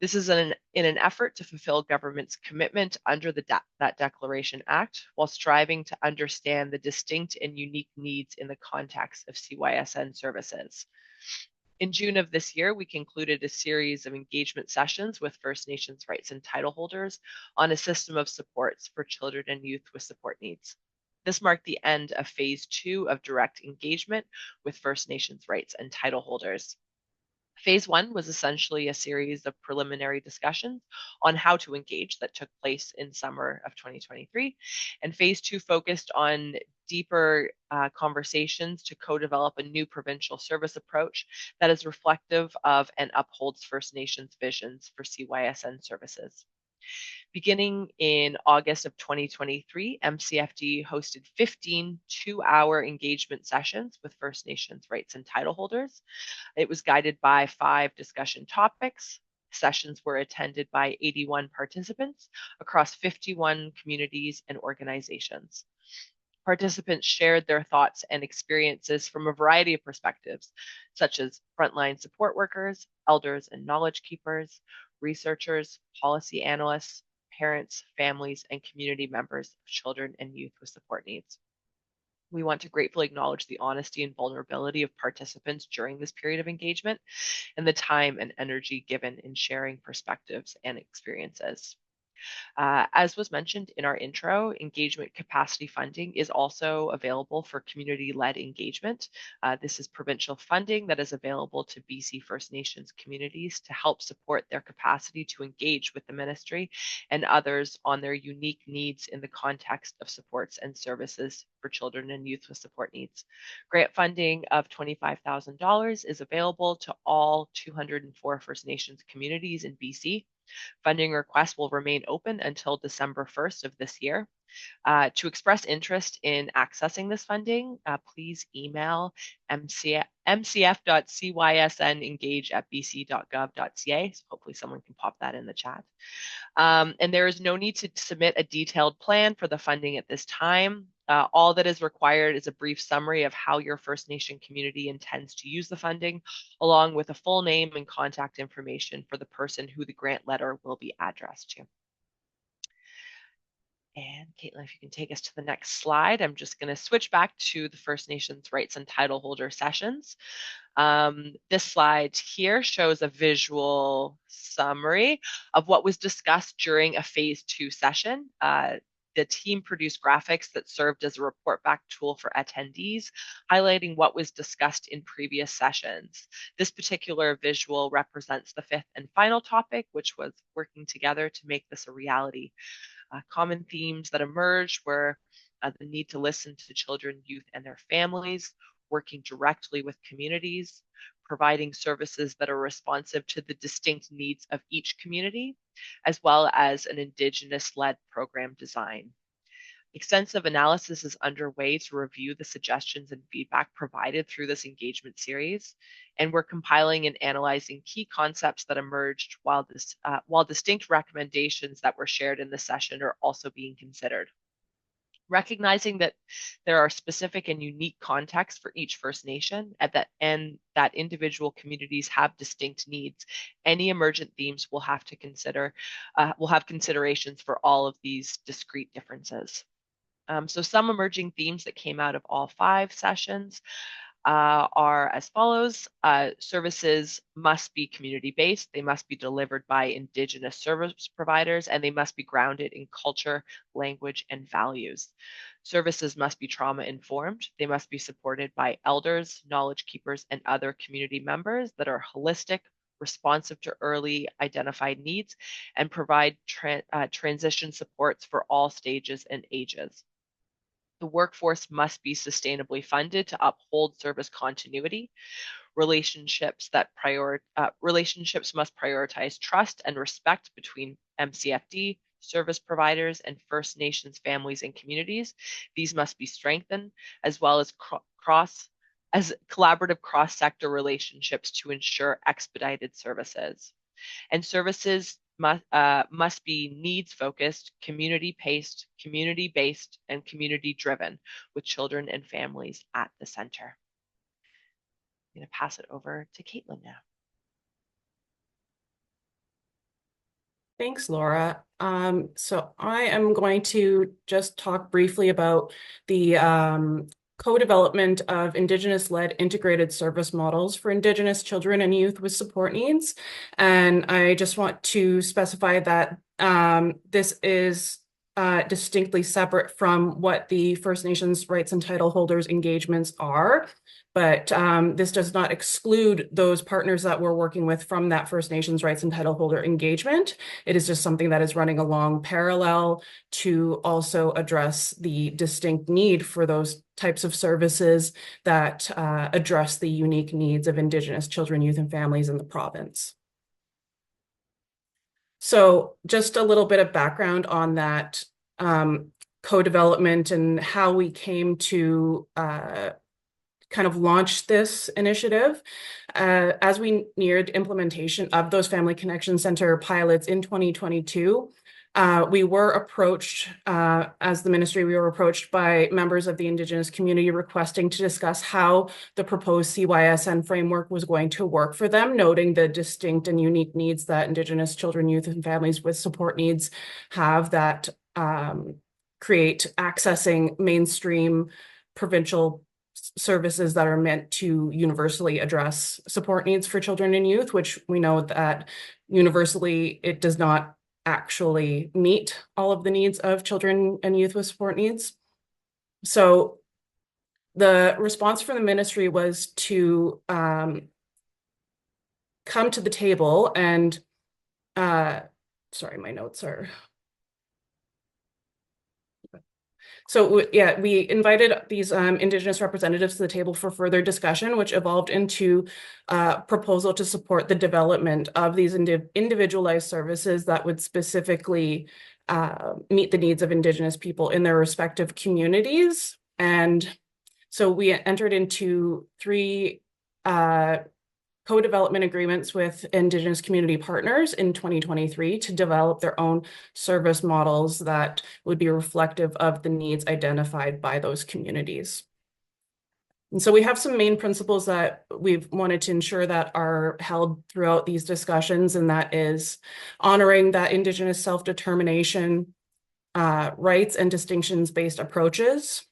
This is in an effort to fulfill government's commitment under that Declaration Act, while striving to understand the distinct and unique needs in the context of CYSN services. In June of this year, we concluded a series of engagement sessions with First Nations rights and title holders on a system of supports for children and youth with support needs. This marked the end of phase 2 of direct engagement with First Nations rights and title holders. Phase 1 was essentially a series of preliminary discussions on how to engage that took place in summer of 2023. And phase 2 focused on deeper conversations to co-develop a new provincial service approach that is reflective of and upholds First Nations visions for CYSN services. Beginning in August of 2023, MCFD hosted 15 two-hour engagement sessions with First Nations rights and title holders. It was guided by 5 discussion topics. Sessions were attended by 81 participants across 51 communities and organizations. Participants shared their thoughts and experiences from a variety of perspectives, such as frontline support workers, elders and knowledge keepers, researchers, policy analysts, parents, families, and community members of children and youth with support needs. We want to gratefully acknowledge the honesty and vulnerability of participants during this period of engagement and the time and energy given in sharing perspectives and experiences. As was mentioned in our intro, engagement capacity funding is also available for community-led engagement. This is provincial funding that is available to BC First Nations communities to help support their capacity to engage with the ministry and others on their unique needs in the context of supports and services for children and youth with support needs. Grant funding of $25,000 is available to all 204 First Nations communities in BC. Funding requests will remain open until December 1st of this year. To express interest in accessing this funding, please email mcf.cysnengage@bc.gov.ca. So hopefully someone can pop that in the chat. And there is no need to submit a detailed plan for the funding at this time. All that is required is a brief summary of how your First Nation community intends to use the funding, along with a full name and contact information for the person who the grant letter will be addressed to. And Caitlin, if you can take us to the next slide, I'm just going to switch back to the First Nations rights and title holder sessions. This slide here shows a visual summary of what was discussed during a phase 2 session. The team produced graphics that served as a report back tool for attendees, highlighting what was discussed in previous sessions. This particular visual represents the 5th and final topic, which was working together to make this a reality. Common themes that emerged were the need to listen to children, youth, and their families, working directly with communities, providing services that are responsive to the distinct needs of each community, as well as an Indigenous-led program design. Extensive analysis is underway to review the suggestions and feedback provided through this engagement series, and we're compiling and analyzing key concepts that emerged while distinct recommendations that were shared in the session are also being considered. Recognizing that there are specific and unique contexts for each First Nation and that individual communities have distinct needs, any emergent themes will have considerations for all of these discrete differences. So some emerging themes that came out of all 5 sessions are as follows. Services must be community-based. They must be delivered by Indigenous service providers, and they must be grounded in culture, language, and values. Services must be trauma-informed. They must be supported by elders, knowledge keepers, and other community members that are holistic, responsive to early identified needs, and provide transition supports for all stages and ages. The workforce must be sustainably funded to uphold service continuity. Relationships must prioritize trust and respect between MCFD, service providers, and First Nations families and communities. These must be strengthened, as well as collaborative cross-sector relationships to ensure expedited services. And services must be needs-focused, community-based, and community-driven, with children and families at the center. I'm going to pass it over to Caitlin now. Thanks, Laura. So I am going to just talk briefly about the co-development of Indigenous-led integrated service models for Indigenous children and youth with support needs. And I just want to specify that this is distinctly separate from what the First Nations rights and title holders engagements are. But this does not exclude those partners that we're working with from that First Nations rights and title holder engagement. It is just something that is running along parallel to also address the distinct need for those types of services that address the unique needs of Indigenous children, youth, and families in the province. So just a little bit of background on that co-development and how we came to kind of launch this initiative. As we neared implementation of those Family Connection Center pilots in 2022, we were approached, as the ministry, we were approached by members of the Indigenous community requesting to discuss how the proposed CYSN framework was going to work for them, noting the distinct and unique needs that Indigenous children, youth, and families with support needs have that create accessing mainstream provincial services that are meant to universally address support needs for children and youth, which we know that universally it does not actually meet all of the needs of children and youth with support needs. So the response from the ministry was to come to the table and, sorry, my notes are... So yeah, we invited these Indigenous representatives to the table for further discussion, which evolved into a proposal to support the development of these individualized services that would specifically meet the needs of Indigenous people in their respective communities. And so we entered into 3 co-development agreements with Indigenous community partners in 2023 to develop their own service models that would be reflective of the needs identified by those communities. And so we have some main principles that we've wanted to ensure that are held throughout these discussions, and that is honoring that Indigenous self-determination rights and distinctions-based approaches,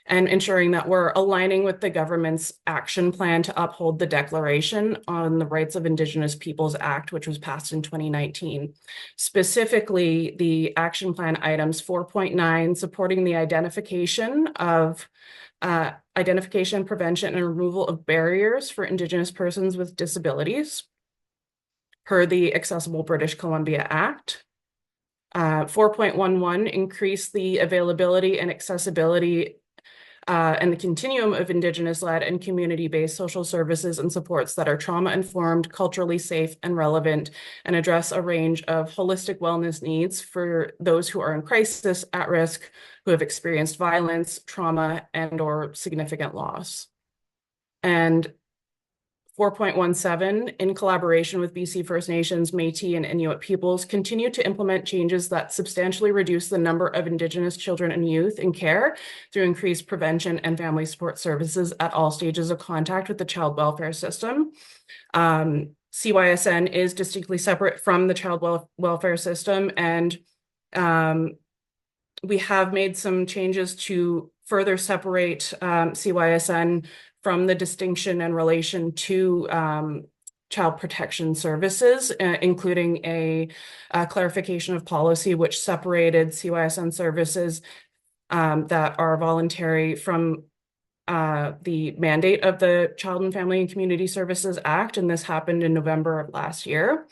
and ensuring that we're aligning with the government's action plan to uphold the Declaration on the Rights of Indigenous Peoples Act, which was passed in 2019. Specifically, the action plan items 4.9, supporting the identification, prevention, and removal of barriers for Indigenous persons with disabilities, per the Accessible British Columbia Act. 4.11, increase the availability and accessibility and the continuum of Indigenous-led and community-based social services and supports that are trauma-informed, culturally safe, and relevant, and address a range of holistic wellness needs for those who are in crisis, at risk, who have experienced violence, trauma, and/or significant loss. And 4.17, in collaboration with BC First Nations, Métis, and Inuit peoples, continue to implement changes that substantially reduce the number of Indigenous children and youth in care through increased prevention and family support services at all stages of contact with the child welfare system. CYSN is distinctly separate from the child welfare system, and we have made some changes to further separate CYSN from the distinction in relation to child protection services, including a clarification of policy which separated CYSN services that are voluntary from the mandate of the Child and Family and Community Services Act, and this happened in November of last year.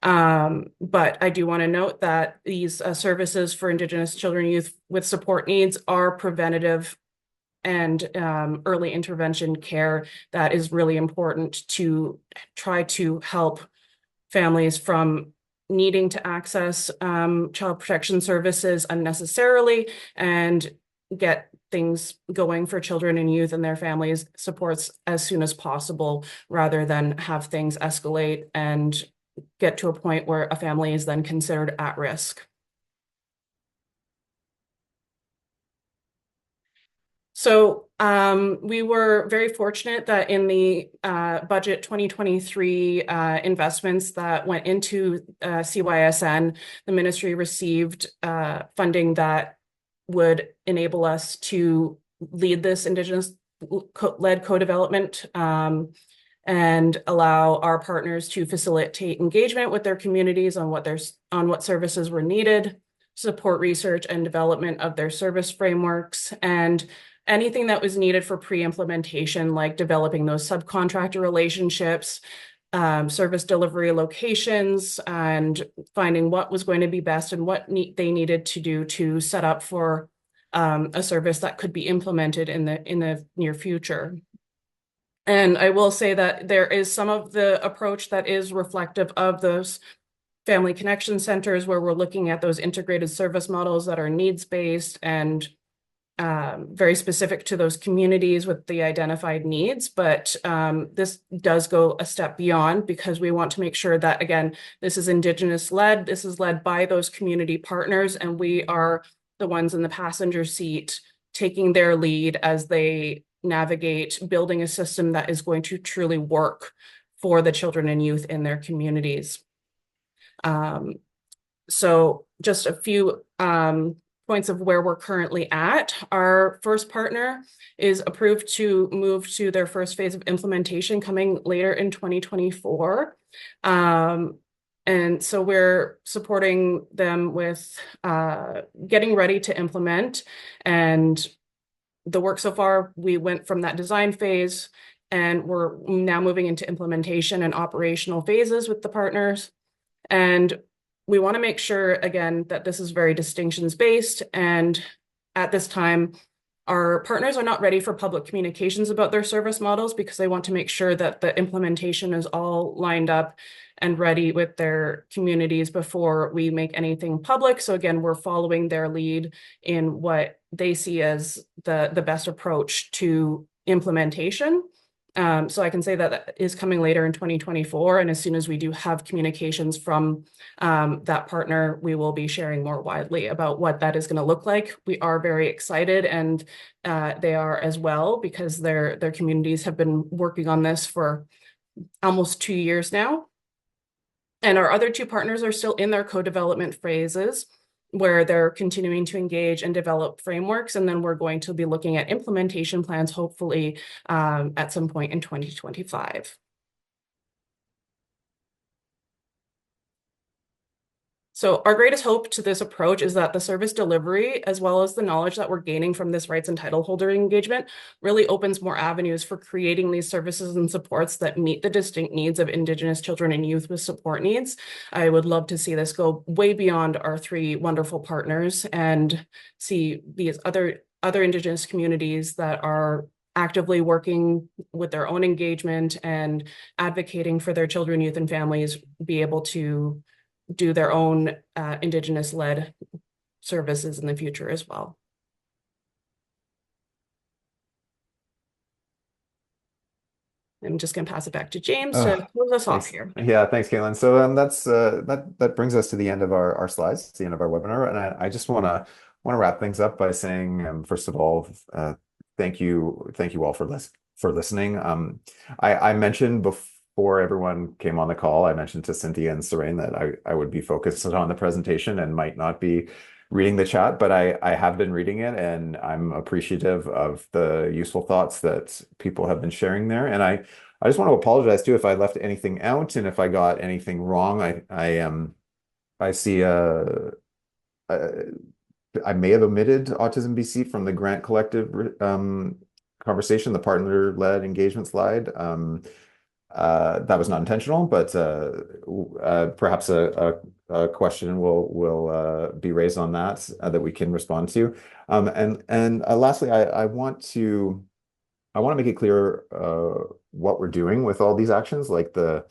But I do want to note that these services for Indigenous children and youth with support needs are preventative and early intervention care that is really important to try to help families from needing to access child protection services unnecessarily and get things going for children and youth and their families supports as soon as possible, rather than have things escalate and get to a point where a family is then considered at risk. So we were very fortunate that in the budget 2023 investments that went into CYSN, the ministry received funding that would enable us to lead this Indigenous-led co-development and allow our partners to facilitate engagement with their communities on what services were needed, support research and development of their service frameworks, and anything that was needed for pre-implementation, like developing those subcontractor relationships, service delivery locations, and finding what was going to be best and what they needed to do to set up for a service that could be implemented in the near future. And I will say that there is some of the approach that is reflective of those family connection centers, where we're looking at those integrated service models that are needs-based and very specific to those communities with the identified needs. But this does go a step beyond, because we want to make sure that, again, this is Indigenous-led, this is led by those community partners, and we are the ones in the passenger seat taking their lead as they navigate building a system that is going to truly work for the children and youth in their communities. So just a few points of where we're currently at. Our first partner is approved to move to their first phase of implementation coming later in 2024. And so we're supporting them with getting ready to implement. And the work so far, we went from that design phase, and we're now moving into implementation and operational phases with the partners. And we want to make sure, again, that this is very distinctions-based. And at this time, our partners are not ready for public communications about their service models, because they want to make sure that the implementation is all lined up and ready with their communities before we make anything public. So again, we're following their lead in what they see as the best approach to implementation. So I can say that is coming later in 2024. And as soon as we do have communications from that partner, we will be sharing more widely about what that is going to look like. We are very excited, and they are as well, because their communities have been working on this for almost 2 years now. And our other two partners are still in their co-development phases, where they're continuing to engage and develop frameworks. And then we're going to be looking at implementation plans, hopefully at some point in 2025. So our greatest hope to this approach is that the service delivery, as well as the knowledge that we're gaining from this rights and title holder engagement, really opens more avenues for creating these services and supports that meet the distinct needs of Indigenous children and youth with support needs. I would love to see this go way beyond our three wonderful partners and see these other Indigenous communities that are actively working with their own engagement and advocating for their children, youth, and families be able to do their own Indigenous-led services in the future as well. I'm just going to pass it back to James to close us off here. Yeah, thanks, Caitlin. So that brings us to the end of our slides, the end of our webinar, and I just want to wrap things up by saying, first of all, thank you all for listening. I mentioned before everyone came on the call, I mentioned to Cynthia and Seraine that I would be focused on the presentation and might not be reading the chat, but I have been reading it, and I'm appreciative of the useful thoughts that people have been sharing there. And I just want to apologize too if I left anything out and if I got anything wrong. I see I may have omitted Autism BC from the Grant Collective conversation, the partner-led engagement slide. That was not intentional, but perhaps a question will be raised on that that we can respond to. And lastly, I want to make it clear what we're doing with all these actions, like the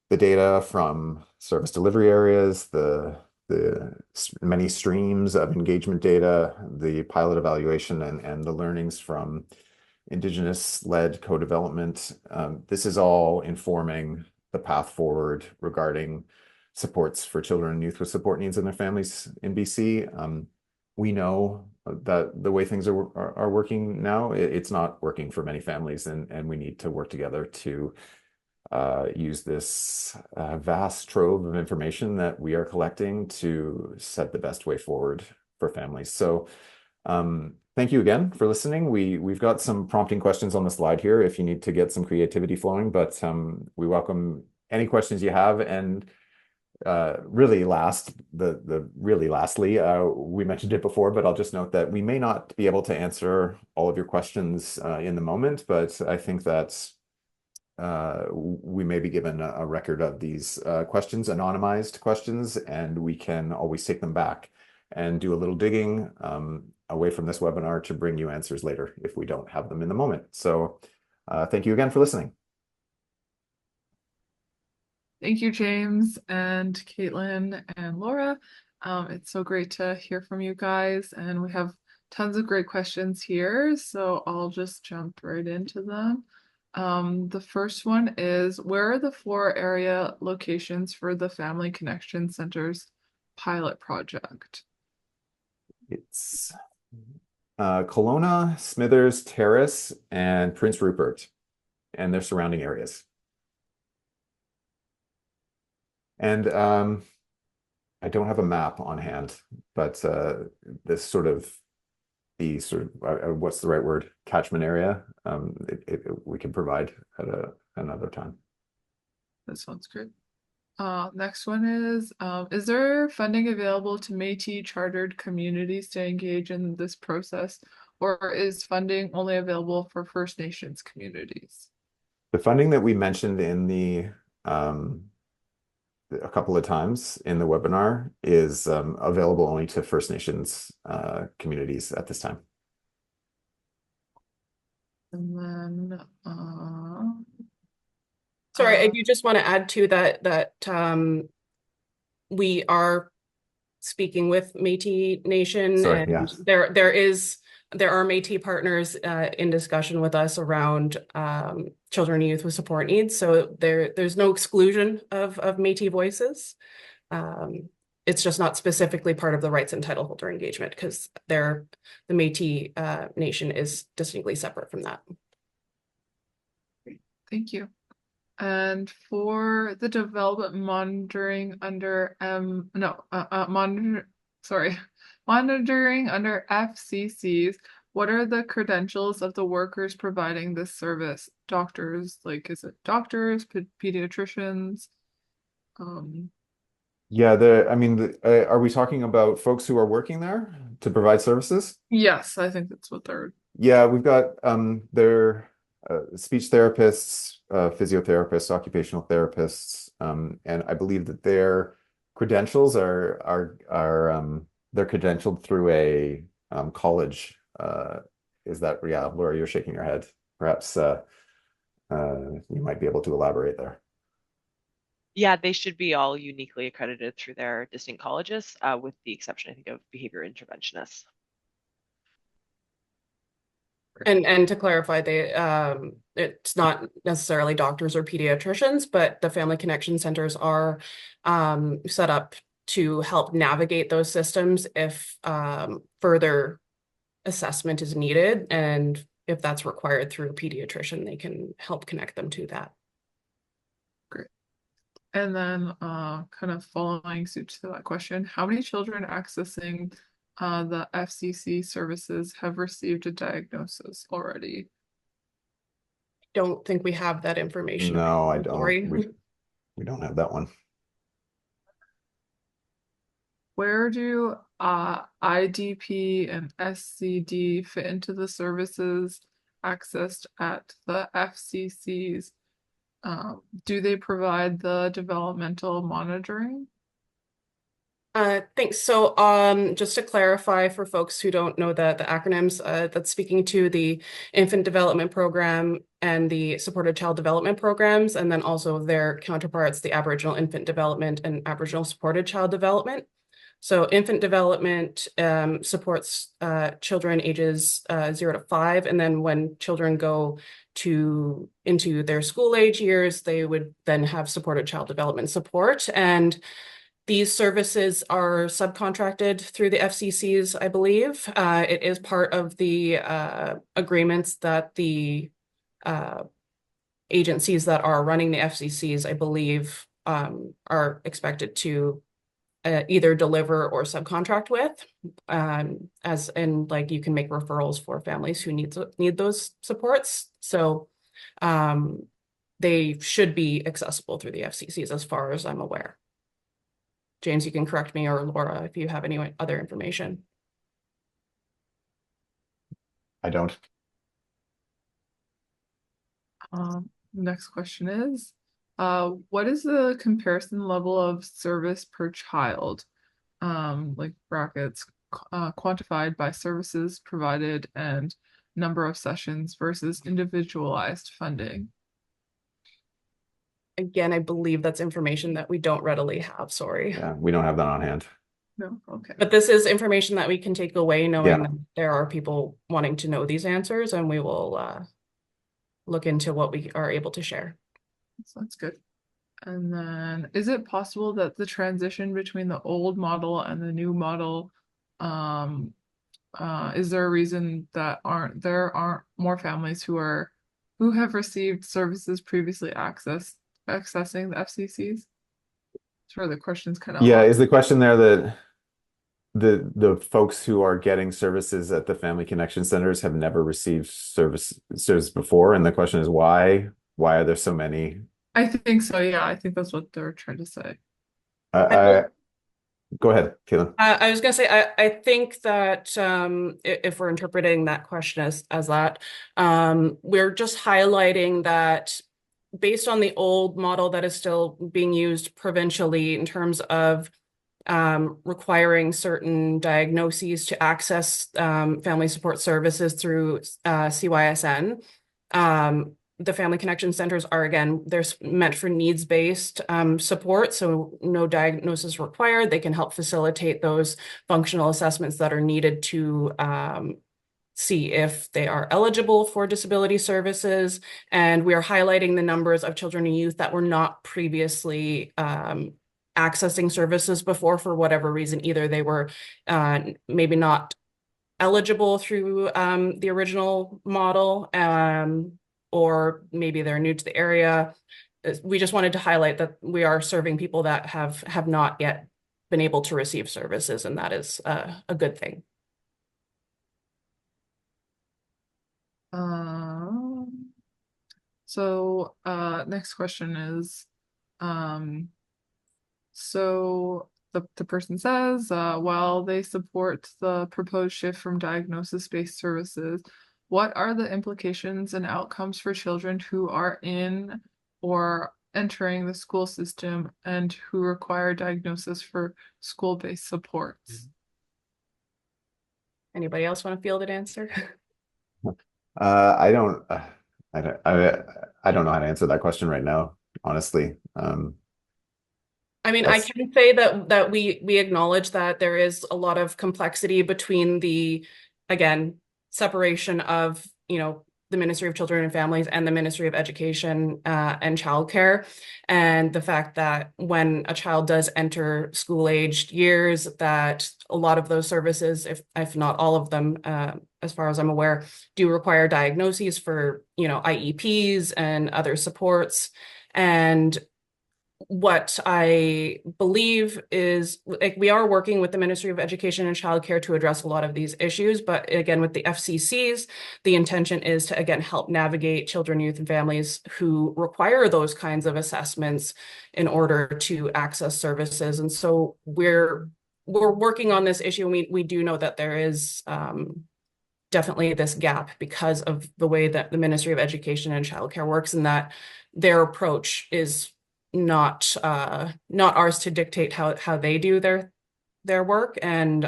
data from service delivery areas, the many streams of engagement data, the pilot evaluation, and the learnings from Indigenous-led co-development. This is all informing the path forward regarding supports for children and youth with support needs and their families in BC. We know that the way things are working now, it's not working for many families, and we need to work together to use this vast trove of information that we are collecting to set the best way forward for families. So thank you again for listening. We've got some prompting questions on the slide here if you need to get some creativity flowing, but we welcome any questions you have. And really lastly, we mentioned it before, but I'll just note that we may not be able to answer all of your questions in the moment, but I think that we may be given a record of these questions, anonymized questions, and we can always take them back and do a little digging away from this webinar to bring you answers later if we don't have them in the moment. So thank you again for listening. Thank you, James and Caitlin and Laura. It's so great to hear from you guys, and we have tons of great questions here, so I'll just jump right into them. The first one is, where are the 4 area locations for the Family Connection Center's pilot project? It's Kelowna, Smithers, Terrace, and Prince Rupert, and their surrounding areas. And I don't have a map on hand, but this sort of what's the right word? Catchment area. We can provide at another time. That sounds good. Next one is there funding available to Métis chartered communities to engage in this process, or is funding only available for First Nations communities? The funding that we mentioned in a couple of times in the webinar is available only to First Nations communities at this time. And then sorry, I do just want to add to that we are speaking with Métis Nation. Sorry, and yes. there is there are Métis partners in discussion with us around children and youth with support needs. So there's no exclusion of Métis voices. It's just not specifically part of the rights and title holder engagement because the Métis nation is distinctly separate from that. Thank you. And for the development monitoring under monitoring under FCCs, what are the credentials of the workers providing this service? Doctors, like is it doctors, pediatricians? Yeah, are we talking about folks who are working there to provide services? Yes, I think that's what they're. Yeah, we've got their speech therapists, physiotherapists, occupational therapists, and I believe that their credentials are they're credentialed through a college. Is that yeah, Laura, you're shaking your head. Perhaps you might be able to elaborate there. Yeah, they should be all uniquely accredited through their distinct colleges, with the exception, I think, of behavior interventionists. And to clarify, it's not necessarily doctors or pediatricians, but the Family Connection Centers are set up to help navigate those systems if further assessment is needed. And if that's required through a pediatrician, they can help connect them to that. Great. And then kind of following suit to that question, how many children accessing the FCC services have received a diagnosis already? Don't think we have that information. No, I don't. Sorry. We don't have that one. Where do IDP and SCD fit into the services accessed at the FCCs? Do they provide the developmental monitoring? Thanks. So just to clarify for folks who don't know the acronyms, that's speaking to the Infant Development Program and the Supported Child Development Programs, and then also their counterparts, the Aboriginal Infant Development and Aboriginal Supported Child Development. So infant development supports children ages 0 to 5, and then when children go into their school age years, they would then have supported child development support. And these services are subcontracted through the FCCs, I believe. It is part of the agreements that the agencies that are running the FCCs, I believe, are expected to either deliver or subcontract with, as in like you can make referrals for families who need those supports. So they should be accessible through the FCCs as far as I'm aware. James, you can correct me, or Laura, if you have any other information. I don't. Next question is, what is the comparison level of service per child, like brackets, quantified by services provided and number of sessions versus individualized funding? Again, I believe that's information that we don't readily have, sorry. Yeah, we don't have that on hand. No, okay. But this is information that we can take away knowing that there are people wanting to know these answers, and we will look into what we are able to share. So that's good. And then is it possible that the transition between the old model and the new model, is there a reason that there aren't more families who have received services previously accessing the FCCs? Sure, the question's kind of is the question there that the folks who are getting services at the Family Connection Centers have never received service before, and the question is why are there so many? I think so, yeah. I think that's what they're trying to say. Go ahead, Caitlin. I was going to say, I think that if we're interpreting that question as that, we're just highlighting that based on the old model that is still being used provincially in terms of requiring certain diagnoses to access family support services through CYSN. The Family Connection Centers are, again, they're meant for needs-based support, so no diagnosis required. They can help facilitate those functional assessments that are needed to see if they are eligible for disability services. And we are highlighting the numbers of children and youth that were not previously accessing services before for whatever reason. Either they were maybe not eligible through the original model, or maybe they're new to the area. We just wanted to highlight that we are serving people that have not yet been able to receive services, and that is a good thing. Next question is, so the person says, while they support the proposed shift from diagnosis-based services, what are the implications and outcomes for children who are in or entering the school system and who require diagnosis for school-based supports? Anybody else want to field an answer? I don't, I don't know how to answer that question right now, honestly. I mean, I can say that we acknowledge that there is a lot of complexity between the, again, separation of, the Ministry of Children and Families and the Ministry of Education and Childcare, and the fact that when a child does enter school-aged years, that a lot of those services, if not all of them, as far as I'm aware, do require diagnoses for, IEPs and other supports. And what I believe is, like, we are working with the Ministry of Education and Childcare to address a lot of these issues, but again, with the FCCs, the intention is to, again, help navigate children, youth, and families who require those kinds of assessments in order to access services. And so we're working on this issue, and we do know that there is definitely this gap because of the way that the Ministry of Education and Childcare works, and that their approach is not ours to dictate how they do their work, and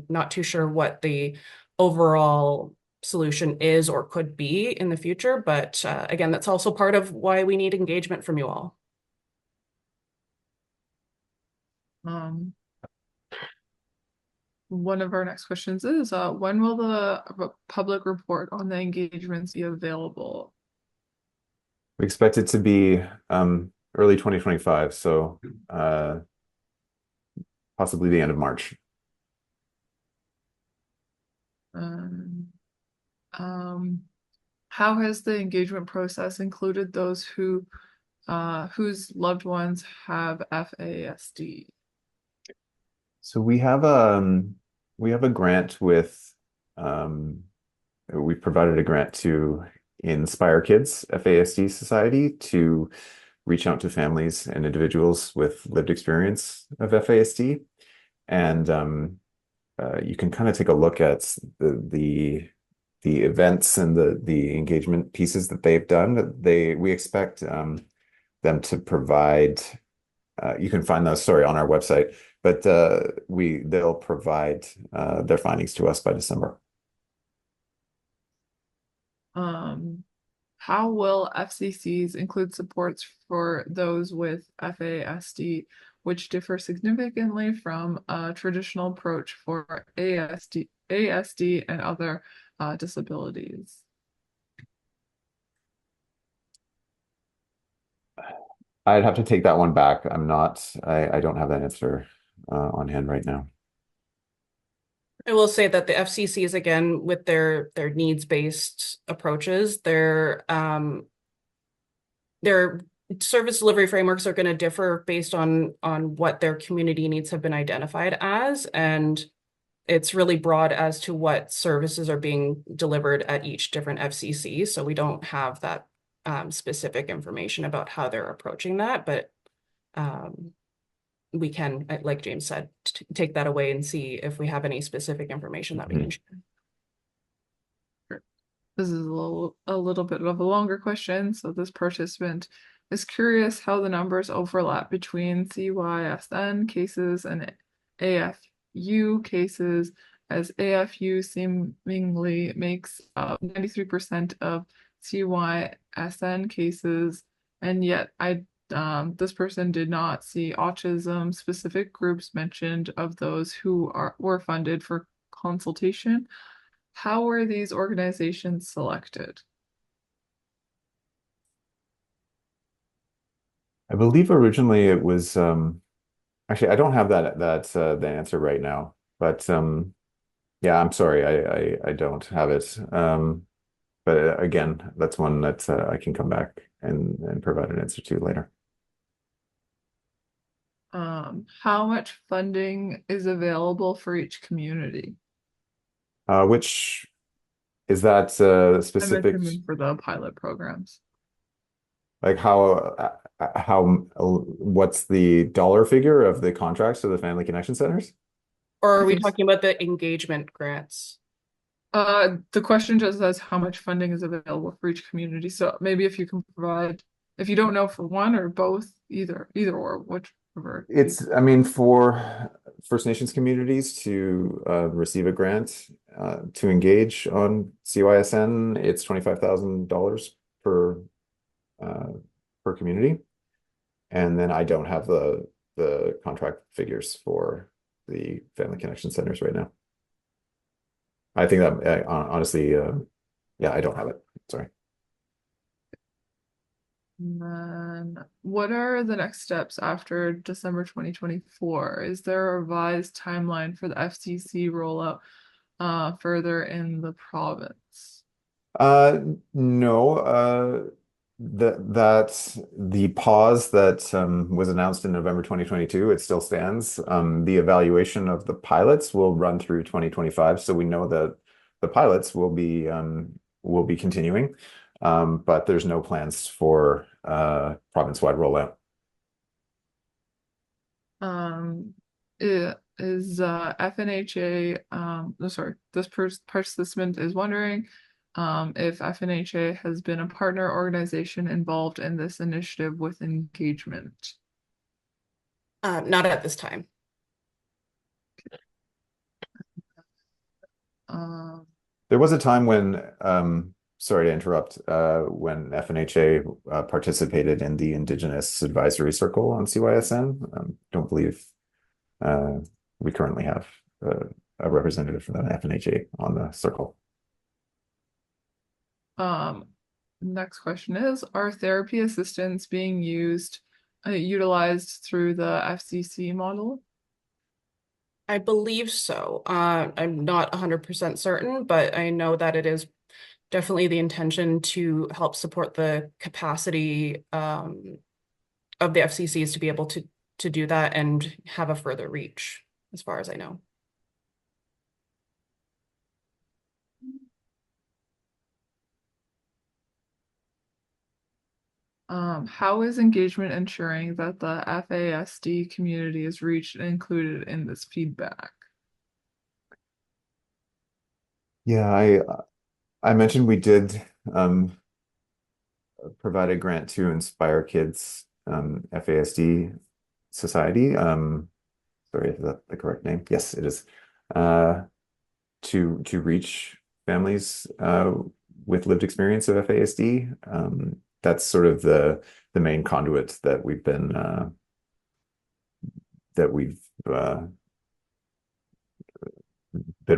not too sure what the overall solution is or could be in the future. But again, that's also part of why we need engagement from you all. One of our next questions is, when will the public report on the engagements be available? We expect it to be early 2025, so possibly the end of March. How has the engagement process included those whose loved ones have FASD? So we have a grant with we provided a grant to Inspire Kids FASD Society to reach out to families and individuals with lived experience of FASD, and you can kind of take a look at the events and the engagement pieces that they've done. We expect them to provide. You can find those, sorry, on our website, but they'll provide their findings to us by December. How will FCCs include supports for those with FASD, which differ significantly from a traditional approach for ASD and other disabilities? I'd have to take that one back. I don't have that answer on hand right now. I will say that the FCCs, again, with their needs-based approaches, their service delivery frameworks are going to differ based on what their community needs have been identified as, and it's really broad as to what services are being delivered at each different FCC. So we don't have that specific information about how they're approaching that, but we can, like James said, take that away and see if we have any specific information that we can share. This is a little bit of a longer question. So this participant is curious how the numbers overlap between CYSN cases and AFU cases, as AFU seemingly makes up 93% of CYSN cases, and yet this person did not see autism specific groups mentioned of those who were funded for consultation. How were these organizations selected? I believe originally it was actually I don't have the answer right now, but yeah, I'm sorry, I don't have it. But again, that's one that I can come back and provide an answer to later. How much funding is available for each community? Which is that I'm specific, assuming for the pilot programs. like what's the dollar figure of the contracts to the Family Connection Centers? Or I are we think talking about the engagement grants? the question just says how much funding is available for each community. So maybe if you can provide, if you don't know for one or both, either or, whichever. I mean, for First Nations communities to receive a grant to engage on CYSN, it's $25,000 per uh, per community. And then I don't have the contract figures for the Family Connection Centers right now. I think that honestly, yeah, I don't have it. Sorry. And then what are the next steps after December 2024? Is there a revised timeline for the FCC rollout further in the province? No, that the pause that was announced in November 2022, it still stands. The evaluation of the pilots will run through 2025, so we know that the pilots will be continuing, but there's no plans for province-wide rollout. Is FNHA no, sorry, this participant is wondering if FNHA has been a partner organization involved in this initiative with engagement. Not at this time. Um, There was a time when, sorry to interrupt, when FNHA participated in the Indigenous Advisory Circle on CYSN. Don't believe we currently have a representative from the FNHA on the circle. um, Next question is, are therapy assistants being utilized through the FCC model? I believe so. I'm not 100% certain, but I know that it is definitely the intention to help support the capacity of the FCCs to be able to do that and have a further reach, as far as I know. How is engagement ensuring that the FASD community is reached and included in this feedback? Yeah, I mentioned we did provide a grant to Inspire Kids FASD Society. Sorry, is that the correct name? Yes, it is. To reach families with lived experience of FASD. That's sort of the main conduit that we've been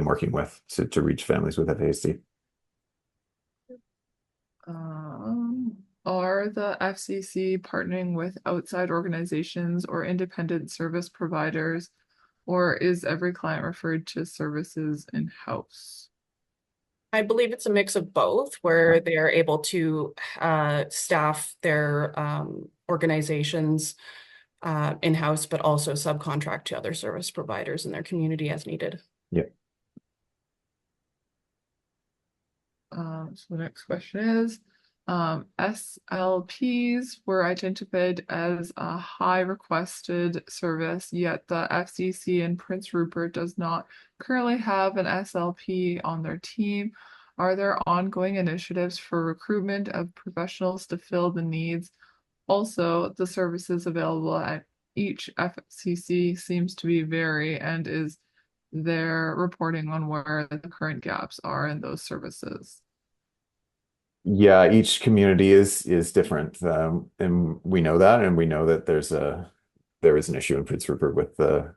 working with to reach families with FASD. Are the FCC partnering with outside organizations or independent service providers, or is every client referred to services in-house? I believe it's a mix of both, where they are able to staff their organizations in-house, but also subcontract to other service providers in their community as needed. Yeah. So the next question is, SLPs were identified as a high requested service, yet the FCC in Prince Rupert does not currently have an SLP on their team. Are there ongoing initiatives for recruitment of professionals to fill the needs? Also, the services available at each FCC seems to be vary, and is there reporting on where the current gaps are in those services? Yeah, each community is different, and we know that, and we know that there is an issue in Prince Rupert with the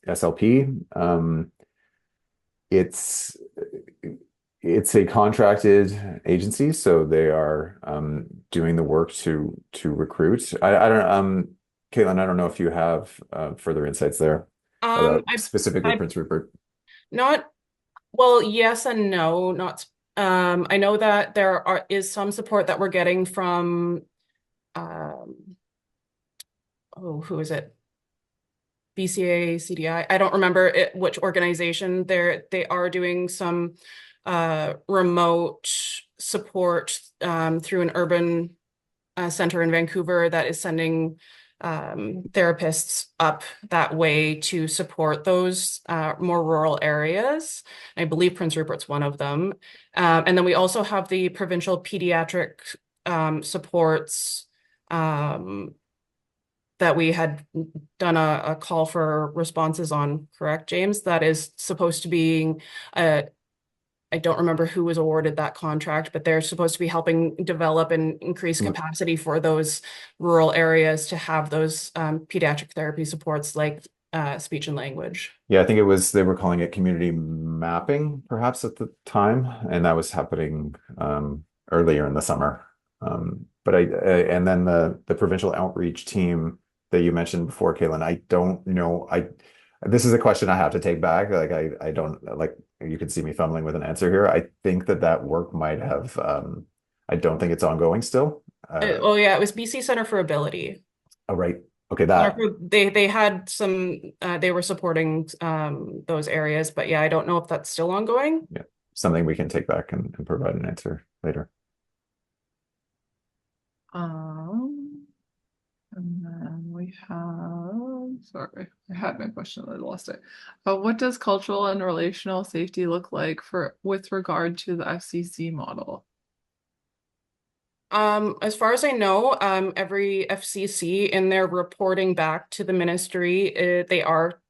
SLP. it's a contracted agency, so they are doing the work to recruit. I don't Caitlin, I don't know if you have further insights there Um, about I, specifically I Prince Rupert. not well, yes and no, not I know that is some support that we're getting from oh, who is it? BCA, CDI. I don't remember which organization they are doing some remote support through an urban center in Vancouver that is sending therapists up that way to support those more rural areas. I believe Prince Rupert's one of them. And then we also have the provincial pediatric supports that we had done a call for responses on, correct, James? That is supposed to be I don't remember who was awarded that contract, but they're supposed to be helping develop and increase capacity for those rural areas to have those pediatric therapy supports like speech and language. Yeah, I think they were calling it community mapping, perhaps at the time, and that was happening earlier in the summer. But and then the provincial outreach team that you mentioned before, Caitlin, I don't know. This is a question I have to take back. Like I don't like you can see me fumbling with an answer here. I think that work might have. I don't think it's ongoing still. Oh yeah, it was BC Center for Ability. Oh, right. Okay, that. They had some they were supporting those areas, but yeah, I don't know if that's still ongoing. Yeah, something we can take back and provide an answer later. And then we have, sorry, I had my question, I lost it. What does cultural and relational safety look like with regard to the FCC model? As far as I know, every FCC in their reporting back to the ministry, they are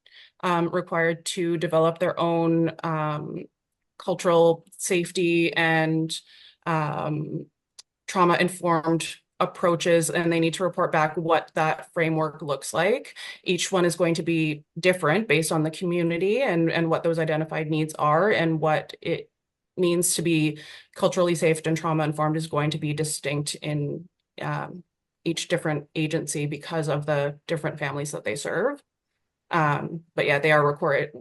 required to develop their own cultural safety and trauma-informed approaches, and they need to report back what that framework looks like. Each one is going to be different based on the community and what those identified needs are, and what it means to be culturally safe and trauma informed is going to be distinct in each different agency because of the different families that they serve. But yeah, they are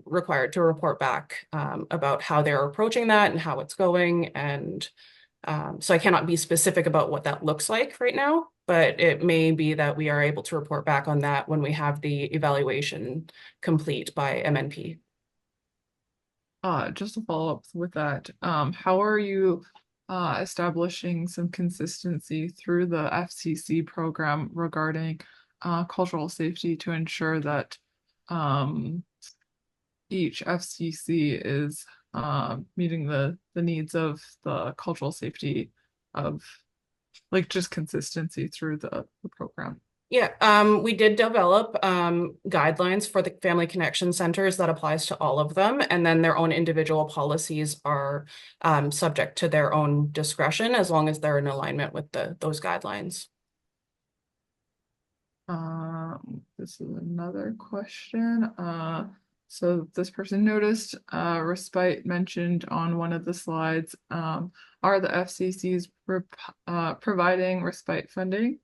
required to report back about how they're approaching that and how it's going. And so I cannot be specific about what that looks like right now, but it may be that we are able to report back on that when we have the evaluation complete by MNP. Just to follow up with that, how are you establishing some consistency through the FCC program regarding cultural safety to ensure that each FCC is meeting the needs of the cultural safety of like just consistency through the program? Yeah, we did develop guidelines for the family connection centers that applies to all of them, and then their own individual policies are subject to their own discretion as long as they're in alignment with those guidelines. This is another question. So this person noticed respite mentioned on one of the slides. Are the FCCs providing respite funding?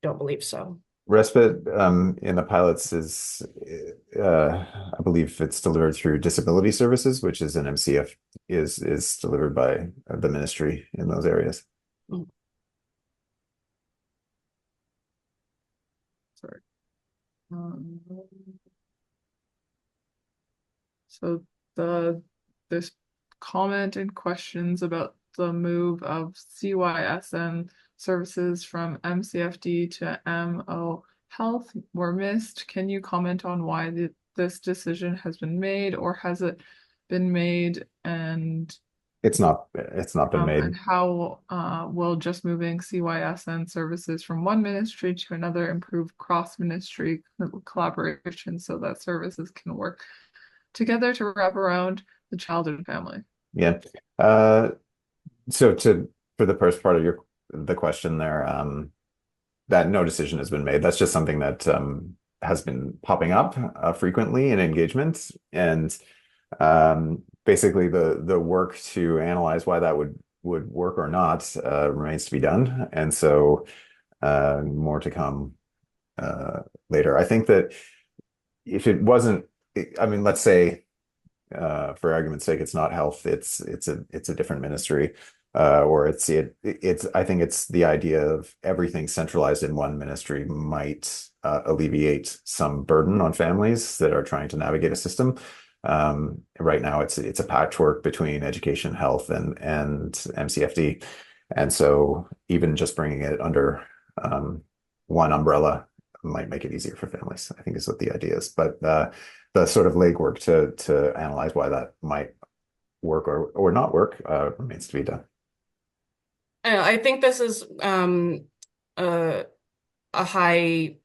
Don't believe so. Respite in the pilots is, I believe it's delivered through Disability Services, which is an MCF, is delivered by the ministry in those areas. Mm. Sorry. So there's comment and questions about the move of CYSN services from MCFD to MO Health were missed. Can you comment on why this decision has been made, or has it been made, and It's not been made. and how will just moving CYSN services from one ministry to another improve cross-ministry collaboration so that services can work together to wrap around the child and family? Yeah. So for the first part of the question there, that no decision has been made. That's just something that has been popping up frequently in engagement, and basically the work to analyze why that would work or not remains to be done, and so more to come later. I think that if it wasn't, I mean, let's say for argument's sake, it's not health, it's a different ministry, or it's I think it's the idea of everything centralized in one ministry might alleviate some burden on families that are trying to navigate a system. Right now, it's a patchwork between education, health, and MCFD, and so even just bringing it under one umbrella might make it easier for families, I think is what the idea is. But the sort of legwork to analyze why that might work or not work remains to be done. I think this is a high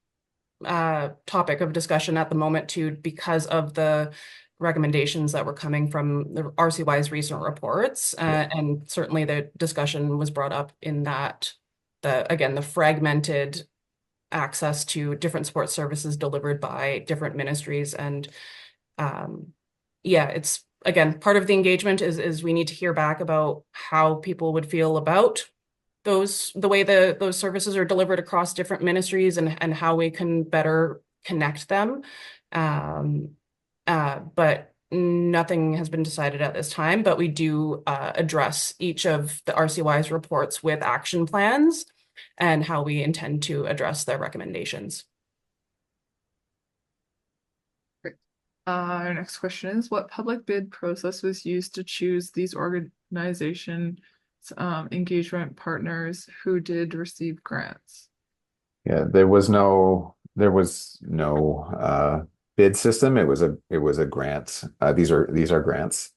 topic of discussion at the moment too, because of the recommendations that were coming from the RCY's recent reports, and certainly the discussion was brought up in that the fragmented access to different support services delivered by different ministries. And yeah, it's again, part of the engagement is we need to hear back about how people would feel about the way those services are delivered across different ministries, and how we can better connect them. But nothing has been decided at this time, but we do address each of the RCY's reports with action plans and how we intend to address their recommendations. Great. Our next question is, what public bid process was used to choose these organizations, engagement partners who did receive grants? Yeah, there was no bid system. It was a grant. These are grants.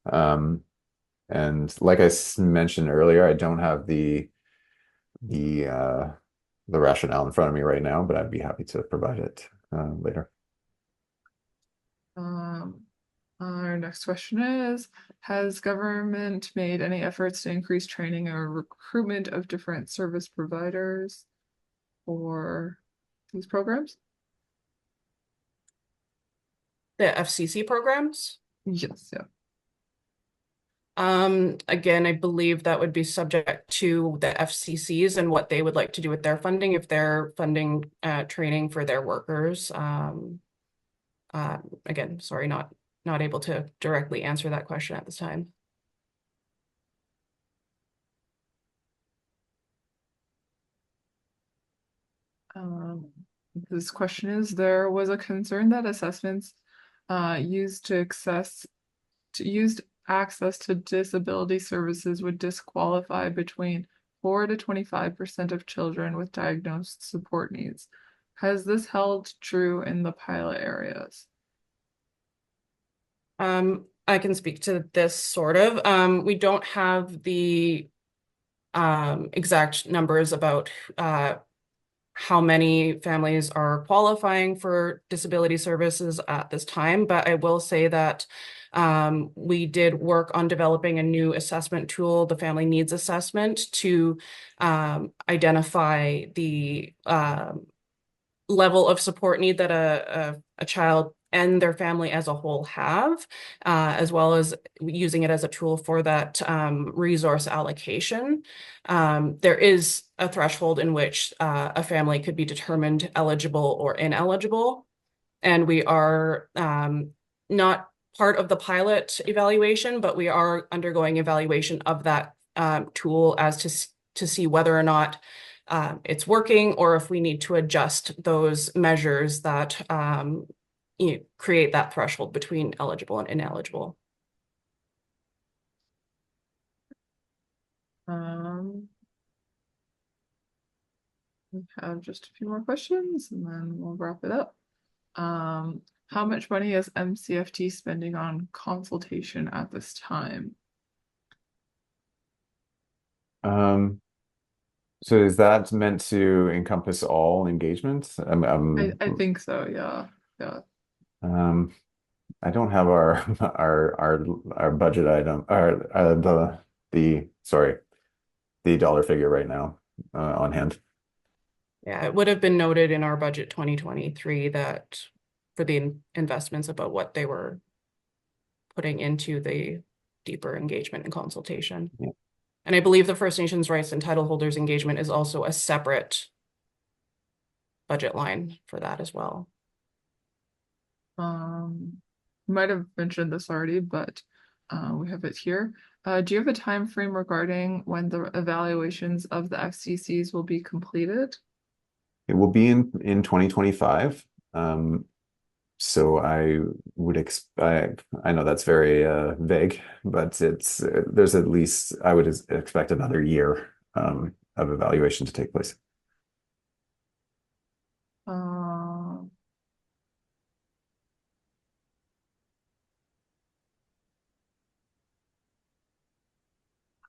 And like I mentioned earlier, I don't have the rationale in front of me right now, but I'd be happy to provide it later. Our next question is, has government made any efforts to increase training or recruitment of different service providers for these programs? The FCC programs? Yes, yeah. Again, I believe that would be subject to the FCCs and what they would like to do with their funding, if they're funding training for their workers. Again, sorry, not able to directly answer that question at this time. This question is, there was a concern that assessments used access to disability services would disqualify between 4 to 25% of children with diagnosed support needs. Has this held true in the pilot areas? I can speak to this sort of. We don't have the exact numbers about how many families are qualifying for disability services at this time, but I will say that we did work on developing a new assessment tool, the Family Needs Assessment, to identify the level of support need that a child and their family as a whole have, as well as using it as a tool for that resource allocation. There is a threshold in which a family could be determined eligible or ineligible, and we are not part of the pilot evaluation, but we are undergoing evaluation of that tool as to see whether or not it's working, or if we need to adjust those measures that create that threshold between eligible and ineligible. We have just a few more questions and then we'll wrap it up. How much money is MCFT spending on consultation at this time? So is that meant to encompass all engagements? I think so, yeah. Yeah. I don't have our budget item, the dollar figure right now on hand. Yeah, it would have been noted in our budget 2023 that for the investments about what they were putting into the deeper engagement and consultation. Yeah. And I believe the First Nations rights and title holders engagement is also a separate budget line for that as well. You might have mentioned this already, but we have it here. Do you have a time frame regarding when the evaluations of the FCCs will be completed? It will be in 2025. So I would expect, I know that's very vague, but it's there's at least, I would expect another year of evaluation to take place.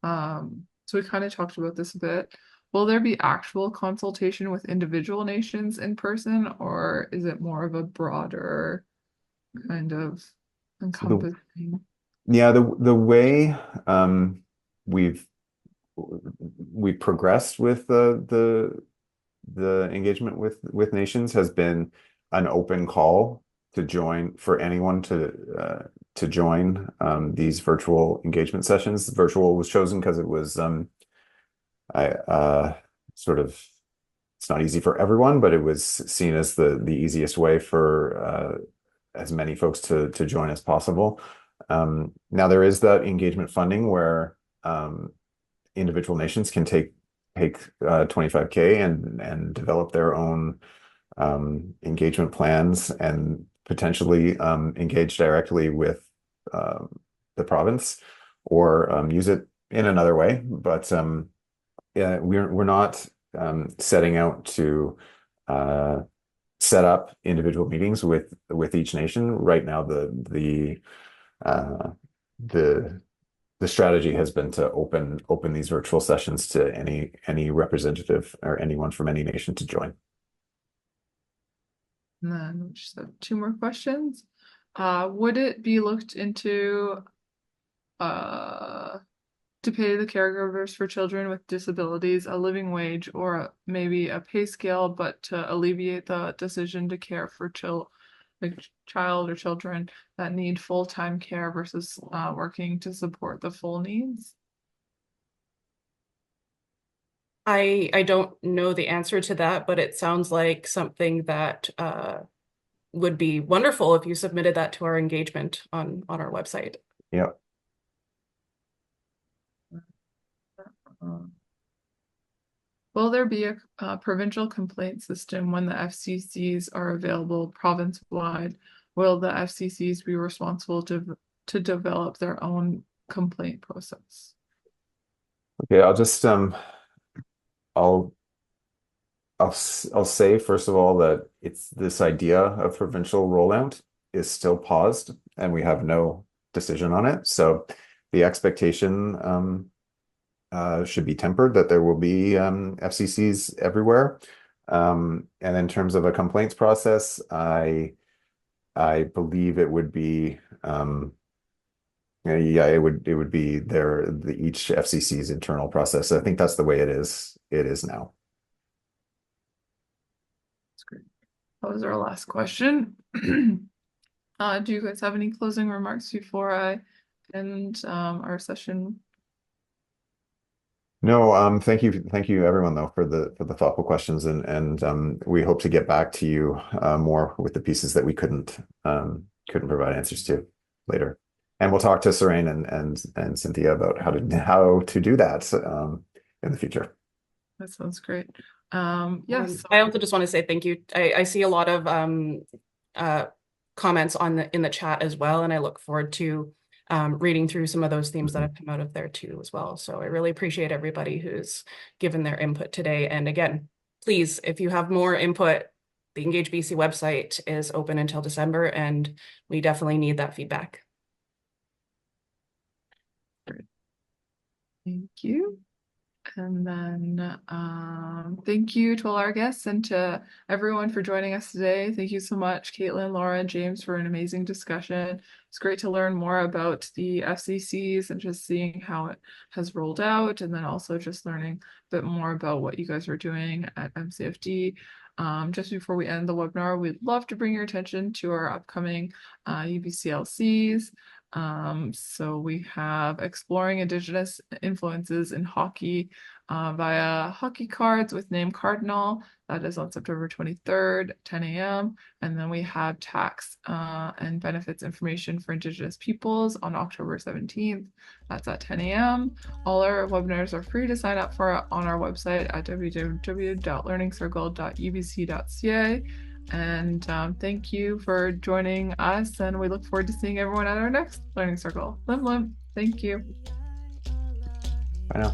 Uh, so we kind of talked about this a bit. Will there be actual consultation with individual nations in person, or is it more of a broader kind of So the encompassing? yeah, the way we've we've progressed with the engagement with nations has been an open call to join for anyone to join these virtual engagement sessions. Virtual was chosen because it was I sort of it's not easy for everyone, but it was seen as the easiest way for as many folks to join as possible. Now there is that engagement funding where individual nations can take 25K and develop their own engagement plans and potentially engage directly with the province or use it in another way. But yeah, we're not setting out to set up individual meetings with each nation right now. Uh, the the strategy has been to open these virtual sessions to any representative or anyone from any nation to join. And then we just have two more questions. Would it be looked into to pay the caregivers for children with disabilities a living wage or maybe a pay scale, but to alleviate the decision to care for child or children that need full-time care versus working to support the full needs? I don't know the answer to that, but it sounds like something that would be wonderful if you submitted that to our engagement on our website. Yeah. Will there be a provincial complaint system when the FCCs are available province-wide? Will the FCCs be responsible to develop their own complaint process? Okay, I'll I'll say first of all that it's this idea of provincial rollout is still paused and we have no decision on it. So the expectation should be tempered that there will be FCCs everywhere. And in terms of a complaints process, I believe it would be yeah, it would be each FCC's internal process. I think that's the way it is now. That's great. That was our last question. Do you guys have any closing remarks before I end our session? No, thank you everyone though for the thoughtful questions and we hope to get back to you more with the pieces that we couldn't provide answers to later. And we'll talk to Seraine and Cynthia about how to do that in the future. That sounds great. Yes. I also just want to say thank you. I see a lot of comments in the chat as well, and I look forward to reading through some of those themes that have come out of there too as well. So I really appreciate everybody who's given their input today. And again, please, if you have more input, the Engage BC website is open until December, and we definitely need that feedback. Thank you. And then thank you to all our guests and to everyone for joining us today. Thank you so much, Caitlin, Laura, and James, for an amazing discussion. It's great to learn more about the FCCs and just seeing how it has rolled out, and then also just learning a bit more about what you guys are doing at MCFD. Just before we end the webinar, we'd love to bring your attention to our upcoming UBCLCs. So we have Exploring Indigenous Influences in Hockey via hockey cards with name Cardinal. That is on September 23rd, 10 a.m. And then we have tax and benefits information for Indigenous peoples on October 17th. That's at 10 a.m. All our webinars are free to sign up for on our website at www.learningscircle.ubc.ca. And thank you for joining us, and we look forward to seeing everyone at our next Learning Circle. Lim Lim, thank you. Bye now.